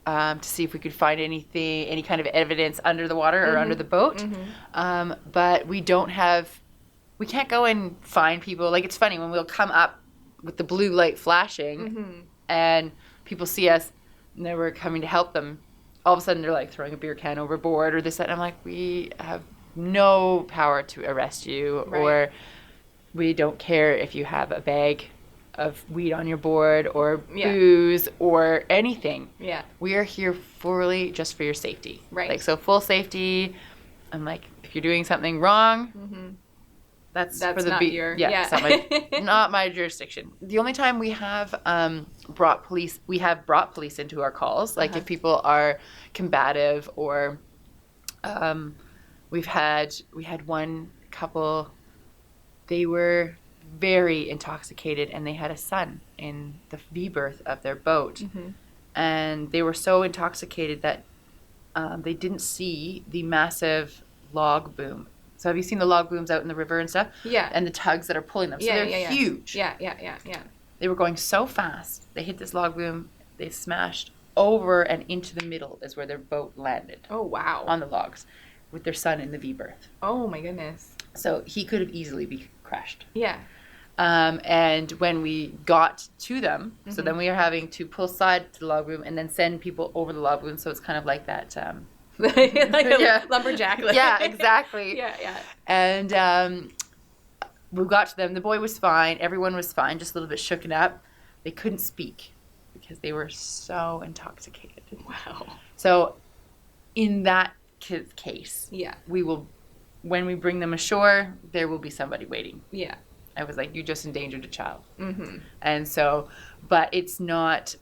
to see if we could find any kind of evidence under the water or under the boat. But we can't go and find people. Like, it's funny when we'll come up with the blue light flashing and people see us and they were coming to help them. All of a sudden they're like throwing a beer can overboard or this, that. And I'm like, we have no power to arrest you, or we don't care if you have a bag of weed on your board or booze or anything. Yeah. We are here fully just for your safety. Right. Like, so full safety. I'm like, if you're doing something wrong, that's for the not your... Yeah, it's not my jurisdiction. The only time we have brought police into our calls, like if people are combative, or we had one couple, they were very intoxicated and they had a son in the V berth of their boat. And they were so intoxicated that they didn't see the massive log boom. So have you seen the log booms out in the river and stuff? Yeah. And the tugs that are pulling them. So they're huge. Yeah. They were going so fast. They hit this log boom. They smashed over and into the middle is where their boat landed. Oh, wow. On the logs with their son in the V berth. Oh, my goodness. So he could have easily be crushed. Yeah. And when we got to them, so then we are having to pull side to the log boom and then send people over the log boom. So it's kind of like that like a Yeah. lumberjack. Yeah, exactly. Yeah. And we got to them. The boy was fine. Everyone was fine, just a little bit shooken up. They couldn't speak because they were so intoxicated. Wow. So in that case, Yeah. we will, when we bring them ashore, there will be somebody waiting. Yeah. I was like, you just endangered a child. Mm-hmm. And so, but it's not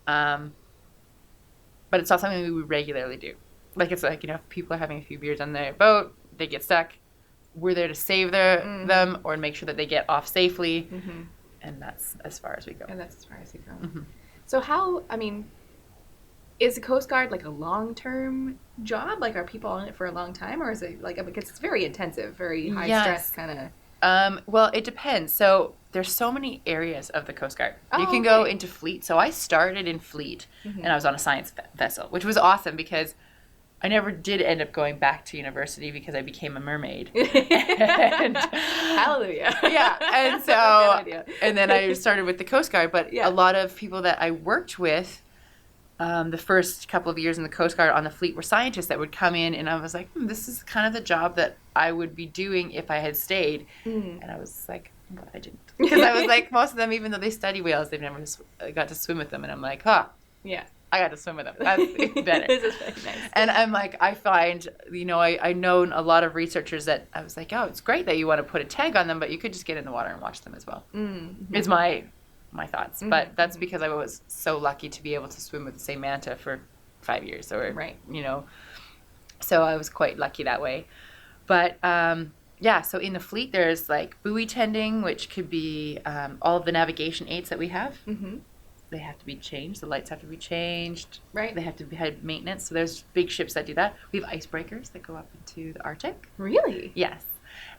something we would regularly do. Like, it's like, if people are having a few beers on their boat, they get stuck, we're there to save them or make sure that they get off safely. Mm-hmm. And that's as far as we go. Mm-hmm. So how, is the Coast Guard like a long-term job? Like, are people on it for a long time? Or is it like, because it's very intensive, very high stress kind of? Well, it depends. So there's so many areas of the Coast Guard. Oh, you can go into fleet. So I started in fleet, and I was on a science vessel, which was awesome because I never did end up going back to university because I became a mermaid. Hallelujah. Yeah, and so, and then I started with the Coast Guard. But a lot of people that I worked with the first couple of years in the Coast Guard on the fleet were scientists that would come in, and I was like, this is kind of the job that I would be doing if I had stayed. And I was like, I'm glad I didn't. Because I was like, most of them, even though they study whales, they've never got to swim with them. And I'm like, yeah, I got to swim with them. That's better. This is really nice. And I'm like, I find, I know a lot of researchers that I was like, it's great that you want to put a tag on them, but you could just get in the water and watch them as well. Mm-hmm. It's my thoughts. But that's because I was so lucky to be able to swim with the same manta for 5 years. So I was quite lucky that way. But so in the fleet, there's like buoy tending, which could be all of the navigation aids that we have. Mm-hmm. They have to be changed. The lights have to be changed. Right. They have to have maintenance. So there's big ships that do that. We have icebreakers that go up into the Arctic. Really? Yes.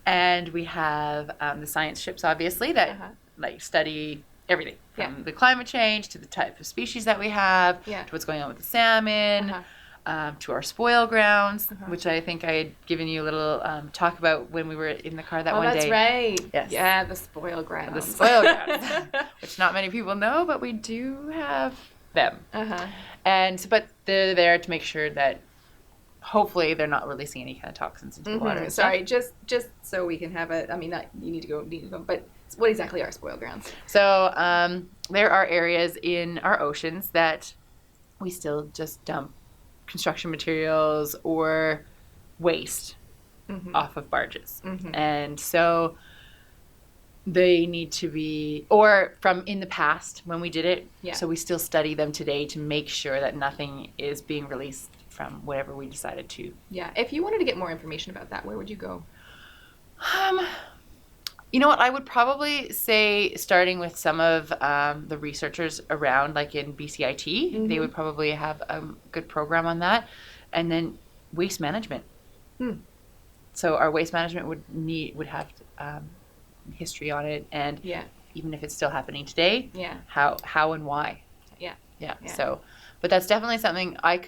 And we have the science ships, obviously, that study everything from the climate change to the type of species that we have to what's going on with the salmon. To our spoil grounds, which I think I had given you a little talk about when we were in the car that one day. Oh, that's right. Yes. Yeah, the spoil grounds. The spoil grounds, which not many people know, but we do have them. But they're there to make sure that hopefully they're not releasing any kind of toxins into the water. Sorry, just so we can have it. Not you need to go, but what exactly are spoil grounds? So there are areas in our oceans that we still just dump construction materials or waste off of barges. And so they need to be, or from in the past when we did it, so we still study them today to make sure that nothing is being released from whatever we decided to. Yeah. If you wanted to get more information about that, where would you go? You know what? I would probably say starting with some of the researchers around, like in BCIT, they would probably have a good program on that. And then waste management. So our waste management would have history on it, and even if it's still happening today, how and why. Yeah. So, but that's definitely something I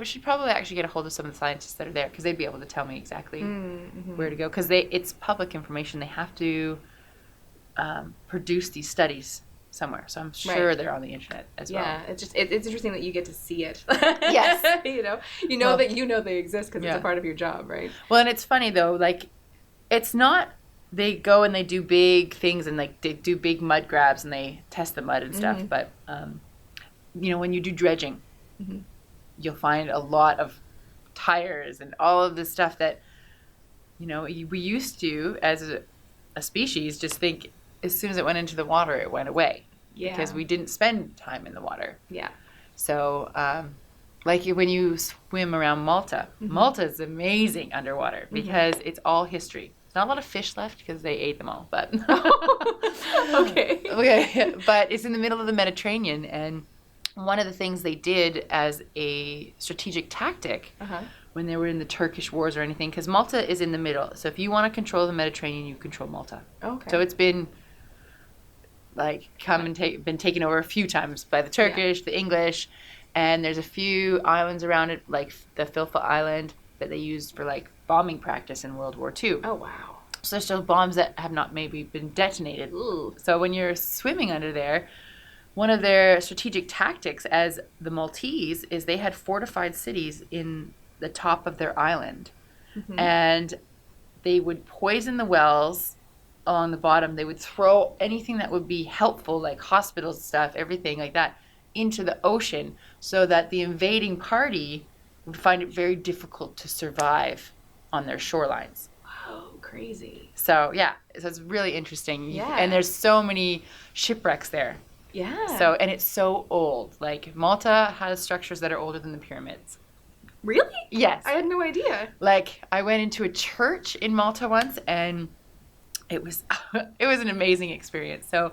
should probably actually get a hold of some of the scientists that are there, because they'd be able to tell me exactly where to go, because it's public information. They have to produce these studies somewhere, so I'm sure they're on the internet as well. Yeah, it's interesting that you get to see it. Yes. that they exist because it's a part of your job, right? Well, and it's funny though, like, it's not they go and they do big things and like they do big mud grabs and they test the mud and stuff, but when you do dredging, you'll find a lot of tires and all of this stuff that, we used to, as a species, just think as soon as it went into the water, it went away. Yeah. Because we didn't spend time in the water. Yeah. So, like when you swim around Malta, Malta is amazing underwater because it's all history. There's not a lot of fish left because they ate them all, but... Okay. But it's in the middle of the Mediterranean, and one of the things they did as a strategic tactic when they were in the Turkish wars or anything, because Malta is in the middle. So if you want to control the Mediterranean, you control Malta. Okay. So it's been been taken over a few times by the Turkish, the English, and there's a few islands around it, like the Filfa Island, that they used for bombing practice in World War II. Oh, wow. So there's still bombs that have not maybe been detonated. Ooh. So when you're swimming under there, one of their strategic tactics as the Maltese is they had fortified cities in the top of their island. Mm-hmm. And they would poison the wells along the bottom. They would throw anything that would be helpful, like hospitals stuff, everything like that, into the ocean so that the invading party would find it very difficult to survive on their shorelines. Whoa, crazy. So, yeah, so it's really interesting. Yeah. And there's so many shipwrecks there. Yeah. So, and it's so old. Like, Malta has structures that are older than the pyramids. Really? Yes. I had no idea. Like, I went into a church in Malta once, and it was an amazing experience. So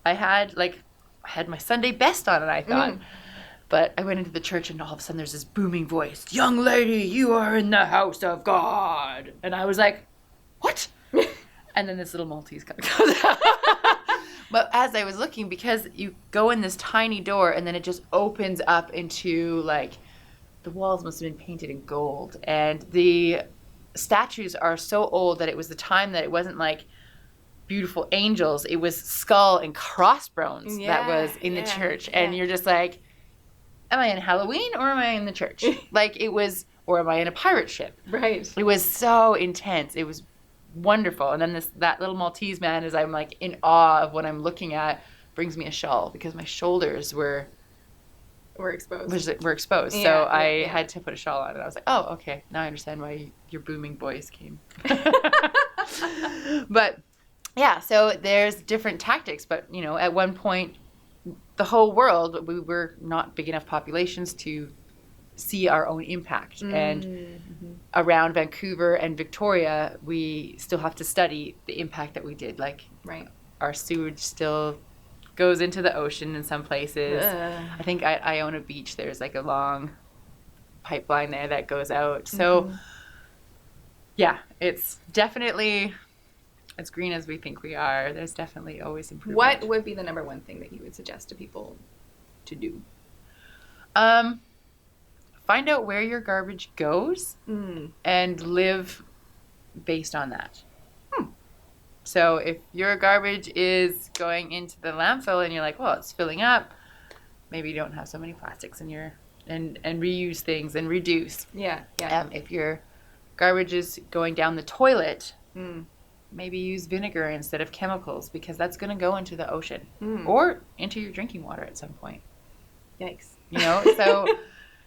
I had my Sunday best on, and I thought, but I went into the church, and all of a sudden there's this booming voice, "Young lady, you are in the house of God." And I was like, what? And then this little Maltese kind of goes out. But as I was looking, because you go in this tiny door, and then it just opens up into, like, the walls must have been painted in gold. And the statues are so old that it was the time that it wasn't, like, beautiful angels. It was skull and crossbones that was in the church. And you're just like, am I in Halloween or am I in the church? Like, it was, or am I in a pirate ship? Right. It was so intense. It was wonderful. And then that little Maltese man, as I'm, like, in awe of what I'm looking at, brings me a shawl because my shoulders were exposed. So I had to put a shawl on, and I was like, oh, okay, now I understand why your booming voice came. But yeah, so there's different tactics, but at one point the whole world, we were not big enough populations to see our own impact. And around Vancouver and Victoria, we still have to study the impact that we did. Like, our sewage still goes into the ocean in some places. I think Iona Beach, there's like a long pipeline there that goes out. So yeah, it's definitely as green as we think we are. There's definitely always improvement. What would be the number one thing that you would suggest to people to do? Find out where your garbage goes and live based on that. So if your garbage is going into the landfill and you're like, well, it's filling up, maybe you don't have so many plastics in your and reuse things and reduce. Yeah. If your garbage is going down the toilet, maybe use vinegar instead of chemicals, because that's going to go into the ocean or into your drinking water at some point. Yikes. So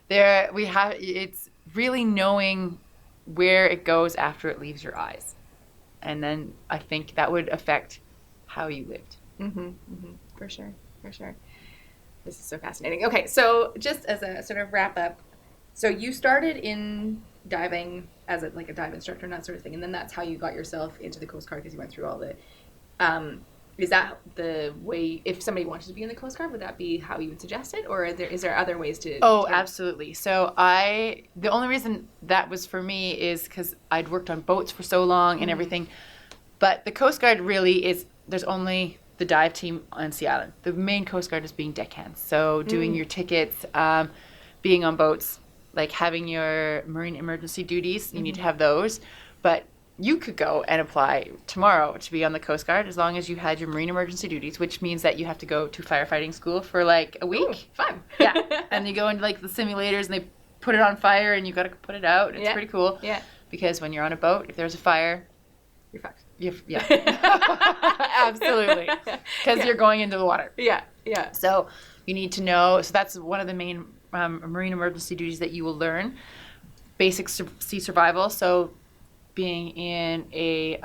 it's really knowing where it goes after it leaves your eyes. And then I think that would affect how you lived. For sure. This is so fascinating. Okay, so just as a sort of wrap up, so you started in diving as a dive instructor and that sort of thing, and then that's how you got yourself into the Coast Guard, because you went through all the... is that the way, if somebody wanted to be in the Coast Guard, would that be how you would suggest it? Or is there other ways to... Oh, absolutely. So the only reason that was for me is because I'd worked on boats for so long and everything. But the Coast Guard really is, there's only the dive team on Sea Island. The main Coast Guard is being deckhands. So doing your tickets, being on boats, like having your marine emergency duties, you need to have those. But you could go and apply tomorrow to be on the Coast Guard as long as you had your marine emergency duties, which means that you have to go to firefighting school for like a week. Ooh, fun. Yeah. And you go into like the simulators and they put it on fire and you got to put it out. It's pretty cool. Yeah. Because when you're on a boat, if there's a fire, you're fucked. Yeah. Absolutely. Because you're going into the water. Yeah. So you need to know. So that's one of the main marine emergency duties that you will learn. Basic sea survival. So being in a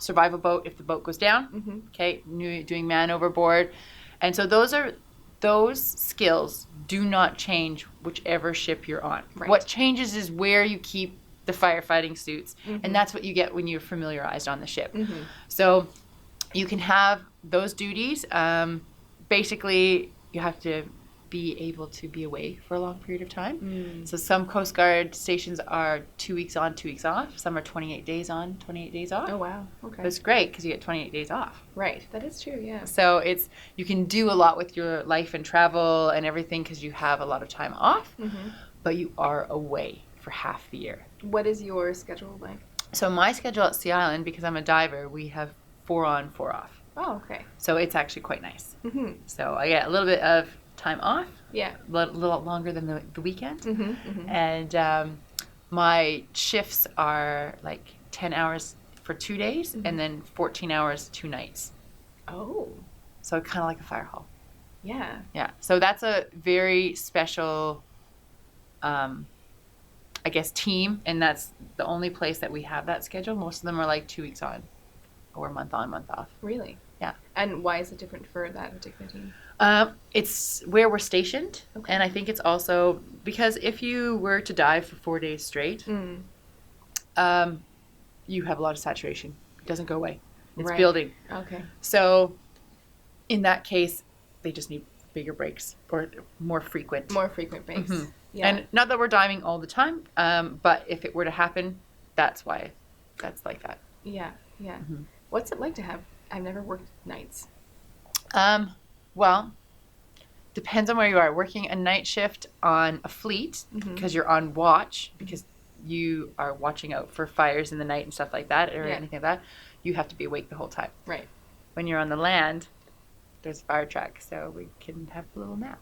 survival boat if the boat goes down, okay, doing man overboard. And so those skills do not change whichever ship you're on. Right. What changes is where you keep the firefighting suits, and that's what you get when you're familiarized on the ship. So you can have those duties. Basically, you have to be able to be away for a long period of time. So some Coast Guard stations are 2 weeks on, 2 weeks off. Some are 28 days on, 28 days off. Oh, wow. Okay. But it's great because you get 28 days off. Right. That is true, yeah. So you can do a lot with your life and travel and everything because you have a lot of time off, but you are away for half the year. What is your schedule like? So my schedule at Sea Island, because I'm a diver, we have 4 on, 4 off. Oh, okay. So it's actually quite nice. So I get a little bit of time off. Yeah. A little longer than the weekend. Mm-hmm. And my shifts are like 10 hours for 2 days and then 14 hours 2 nights. Oh. So kind of like a fire hall. Yeah. Yeah. So that's a very special, I guess, team. And that's the only place that we have that schedule. Most of them are like 2 weeks on or month on, month off. Really? Yeah. And why is it different for that particular team? It's where we're stationed. Okay. And I think it's also because if you were to dive for 4 days straight, you have a lot of saturation. It doesn't go away. It's building. Okay. So in that case, they just need bigger breaks or more frequent. More frequent breaks. Mm-hmm. Yeah. And not that we're diving all the time, but if it were to happen, that's why that's like that. Yeah. Yeah. Mm-hmm. What's it like to have? I've never worked nights. Well, depends on where you are. Working a night shift on a fleet because you're on watch because you are watching out for fires in the night and stuff like that or anything like that. You have to be awake the whole time. Right. When you're on the land, there's a fire truck, so we can have a little nap.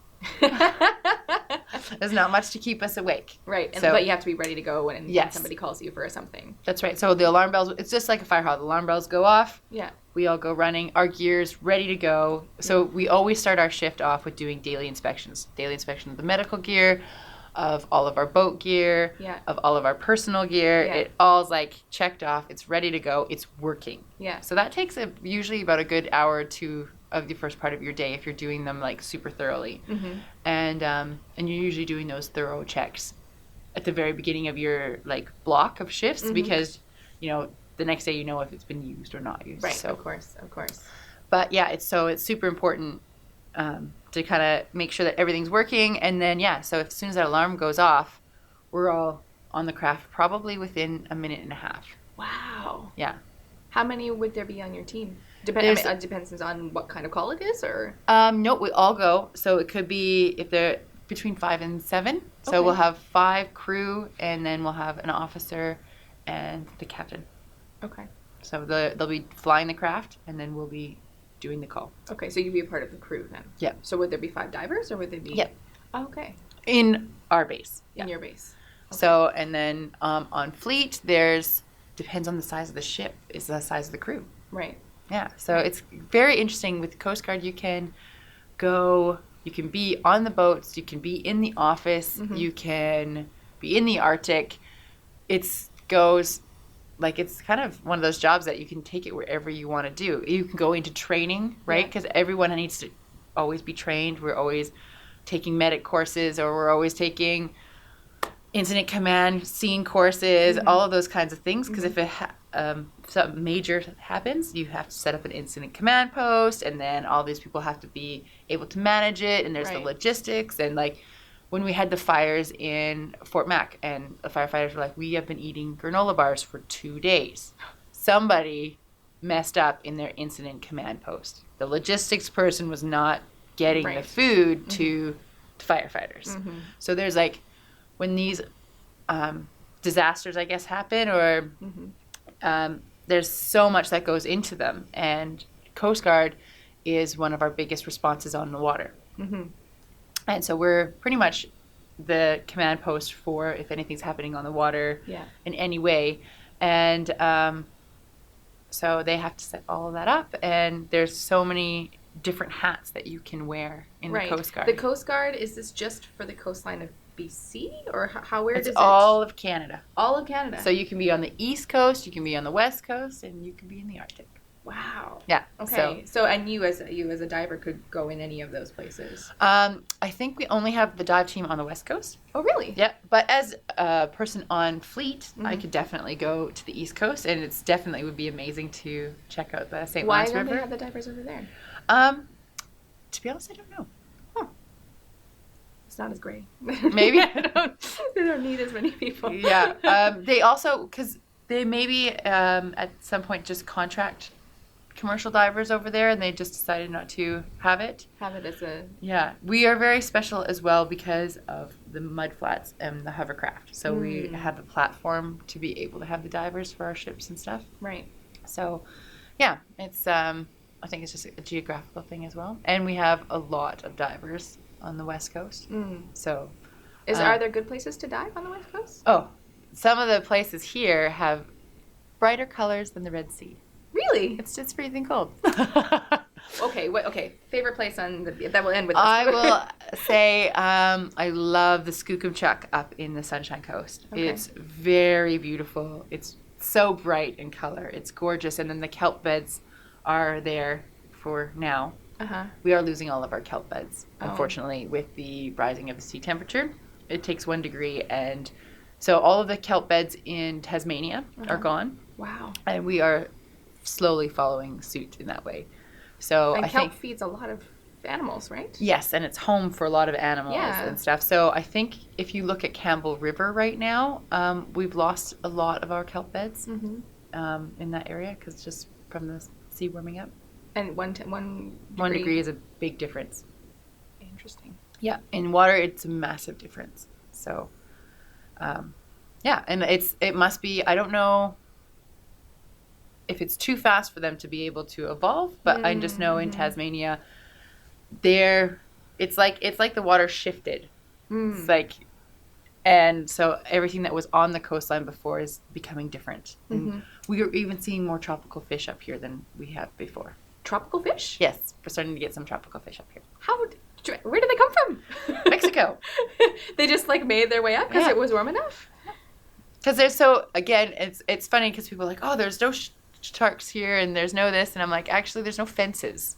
There's not much to keep us awake. Right. But you have to be ready to go when Yes. somebody calls you for something. That's right. So the alarm bells, it's just like a fire hall. The alarm bells go off. Yeah. We all go running. Our gear's ready to go. So we always start our shift off with doing daily inspections. Daily inspection of the medical gear, of all of our boat gear, of all of our personal gear. Yeah. It all's like checked off. It's ready to go. It's working. Yeah. So that takes usually about a good hour or two of the first part of your day if you're doing them like super thoroughly. And you're usually doing those thorough checks at the very beginning of your like block of shifts because the next day if it's been used or not used. Right. So, Of course. but yeah, it's super important to kind of make sure that everything's working. And then so as soon as that alarm goes off, we're all on the craft probably within a minute and a half. Wow. Yeah. How many would there be on your team? It depends on what kind of call it is, or? No, we all go. So it could be if they're between 5 and 7. So we'll have 5 crew, and then we'll have an officer and the captain. Okay. So they'll be flying the craft, and then we'll be doing the call. Okay, so you'd be a part of the crew then? Yeah. So would there be 5 divers, or would there be? Yep. Oh, okay. In our base. In your base. Okay. So, and then on fleet, depends on the size of the ship, is the size of the crew. Right. Yeah, so it's very interesting. With Coast Guard, you can be on the boats, you can be in the office, you can be in the Arctic. It's kind of one of those jobs that you can take it wherever you want to do. You can go into training, right? Because everyone needs to always be trained. We're always taking medic courses, or we're always taking incident command, scene courses, all of those kinds of things. Because if something major happens, you have to set up an incident command post, and then all these people have to be able to manage it, and there's the logistics. And like when we had the fires in Fort Mac, and the firefighters were like, we have been eating granola bars for 2 days. Somebody messed up in their incident command post. The logistics person was not getting the food to firefighters. So there's like, when these disasters, I guess, happen, or there's so much that goes into them. And Coast Guard is one of our biggest responses on the water. And so we're pretty much the command post for if anything's happening on the water in any way. And so they have to set all of that up. And there's so many different hats that you can wear in the Coast Guard. The Coast Guard, is this just for the coastline of BC, or where does it? It's all of Canada. All of Canada. So you can be on the East Coast, you can be on the West Coast, and you can be in the Arctic. Wow. Yeah. Okay. So and you as a diver could go in any of those places. I think we only have the dive team on the West Coast. Oh, really? Yeah. But as a person on fleet, I could definitely go to the East Coast, and it's definitely would be amazing to check out the St. Lawrence River. Why don't they have the divers over there? To be honest, I don't know. It's not as great. Maybe. They don't need as many people. Yeah. They also, because they maybe at some point just contract commercial divers over there, and they just decided not to have it. Have it as a... Yeah. We are very special as well because of the mud flats and the hovercraft. So we have the platform to be able to have the divers for our ships and stuff. Right. So, yeah, it's... I think it's just a geographical thing as well. And we have a lot of divers on the West Coast. Mm. So, are there good places to dive on the West Coast? Oh, some of the places here have brighter colors than the Red Sea. Really? It's just freezing cold. Okay. Favorite place on that will end with this. I will say I love the Skookumchuck up in the Sunshine Coast. Okay. It's very beautiful. It's so bright in color. It's gorgeous. And then the kelp beds are there for now. Uh-huh. We are losing all of our kelp beds, unfortunately, with the rising of the sea temperature. It takes 1 degree, and so all of the kelp beds in Tasmania are gone. Wow. And we are slowly following suit in that way. So and I kelp think feeds a lot of animals, right? yes, and it's home for a lot of animals and stuff. So I think if you look at Campbell River right now, we've lost a lot of our kelp beds in that area because just from the sea warming up. And 1 degree is a big difference. Interesting. Yeah, in water it's a massive difference. So, yeah, and it must be. I don't know if it's too fast for them to be able to evolve, but I just know in Tasmania, it's like the water shifted. It's like, and so everything that was on the coastline before is becoming different. We are even seeing more tropical fish up here than we have before. Tropical fish? Yes, we're starting to get some tropical fish up here. Where did they come from? Mexico. They just like made their way up because it was warm enough? Because there's again, it's funny because people are like, oh, there's no sharks here and there's no this. And I'm like, actually, there's no fences.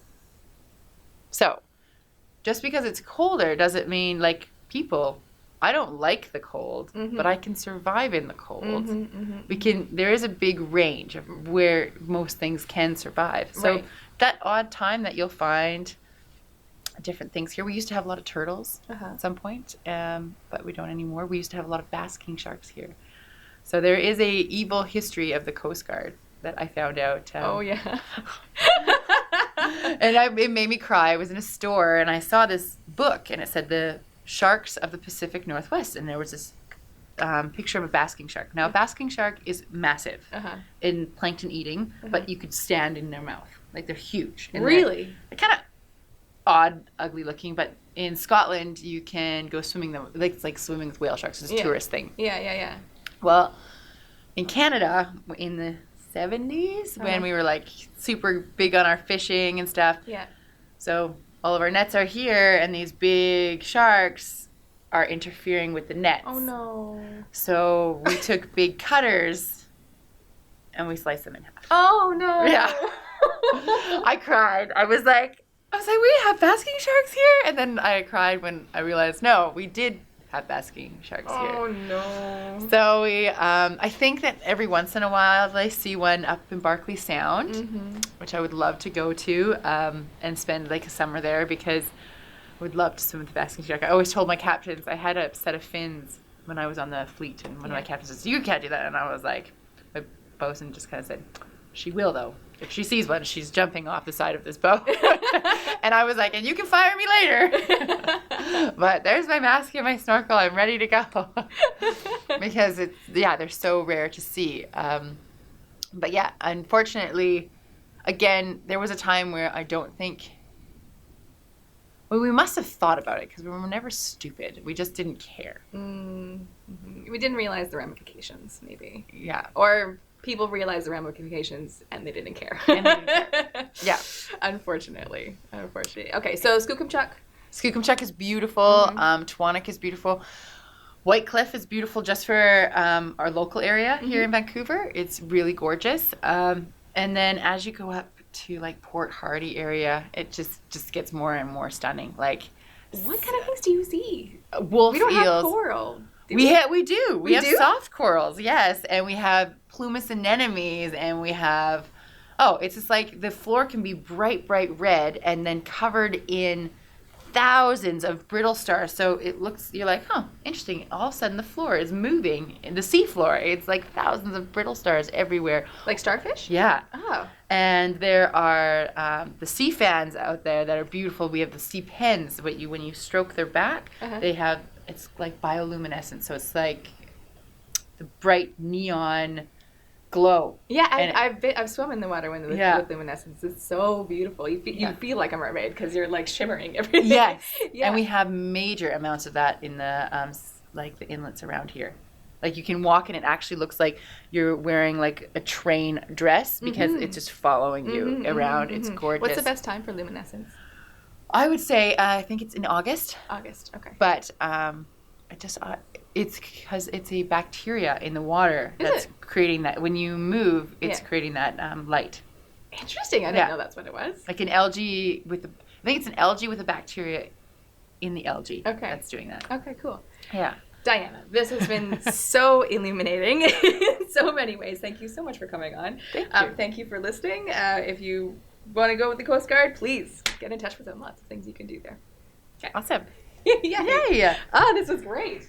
So just because it's colder doesn't mean like people, I don't like the cold, but I can survive in the cold. There is a big range of where most things can survive. So that odd time that you'll find different things here. We used to have a lot of turtles at some point, but we don't anymore. We used to have a lot of basking sharks here. So there is a evil history of the Coast Guard that I found out. Oh, yeah. And it made me cry. I was in a store and I saw this book and it said the sharks of the Pacific Northwest. And there was this picture of a basking shark. Now, a basking shark is massive in plankton eating, but you could stand in their mouth. Like, they're huge. And really? They're kind of odd, ugly looking, but in Scotland, you can go swimming them. Like, it's like swimming with whale sharks. It's a tourist thing. Yeah. Well, in Canada, in the 70s, when we were like super big on our fishing and stuff. Yeah. So all of our nets are here, and these big sharks are interfering with the nets. Oh, no. So we took big cutters, and we sliced them in half. Oh, no. Yeah. I cried. I was like, we have basking sharks here? And then I cried when I realized, no, we did have basking sharks here. Oh, no. So I think that every once in a while I see one up in Barkley Sound, which I would love to go to and spend like a summer there because I would love to swim with the basking shark. I always told my captains, I had a set of fins when I was on the fleet, and one of my captains said, you can't do that. And I was like, my bosun just kind of said, she will though. If she sees one, she's jumping off the side of this boat. And I was like, and you can fire me later. But there's my mask and my snorkel. I'm ready to go. Because they're so rare to see. But yeah, unfortunately, again, there was a time where I don't think, well, we must have thought about it because we were never stupid. We just didn't care. We didn't realize the ramifications, maybe. Yeah. Or people realized the ramifications and they didn't care. Yeah. Unfortunately. Okay, so Skookumchuck. Skookumchuck is beautiful. Tewanak is beautiful. White Cliff is beautiful just for our local area here in Vancouver. It's really gorgeous. And then as you go up to like Port Hardy area, it just gets more and more stunning. Like, what kind of things do you see? Wolf we don't eels. Have coral. We do. We have soft corals, yes, and we have plumas anemones, and we have it's just like the floor can be bright red and then covered in thousands of brittle stars. So it looks, you're like, interesting. All of a sudden the floor is moving. The sea floor, it's like thousands of brittle stars everywhere. Like starfish? Yeah. Oh. And there are the sea fans out there that are beautiful. We have the sea pens. When you stroke their back, they have, it's like bioluminescent. So it's like the bright neon glow. Yeah, And I've swum in the water with luminescence. It's so beautiful. You feel like a mermaid because you're like shimmering everything. Yes. Yeah. And we have major amounts of that in the like the inlets around here. Like you can walk and it actually looks like you're wearing like a train dress because it's just following you around. It's gorgeous. What's the best time for luminescence? I would say I think it's in August. August, okay. But it's because it's a bacteria in the water that's creating that. When you move, it's creating that light. Interesting. I didn't know that's what it was. Like an algae I think it's an algae with a bacteria in the algae that's doing that. Okay, cool. Yeah. Dianna, this has been so illuminating in so many ways. Thank you so much for coming on. Thank you. Thank you for listening. If you want to go with the Coast Guard, please get in touch with them. Lots of things you can do there. Okay. Awesome. Yay. Yay. This was great.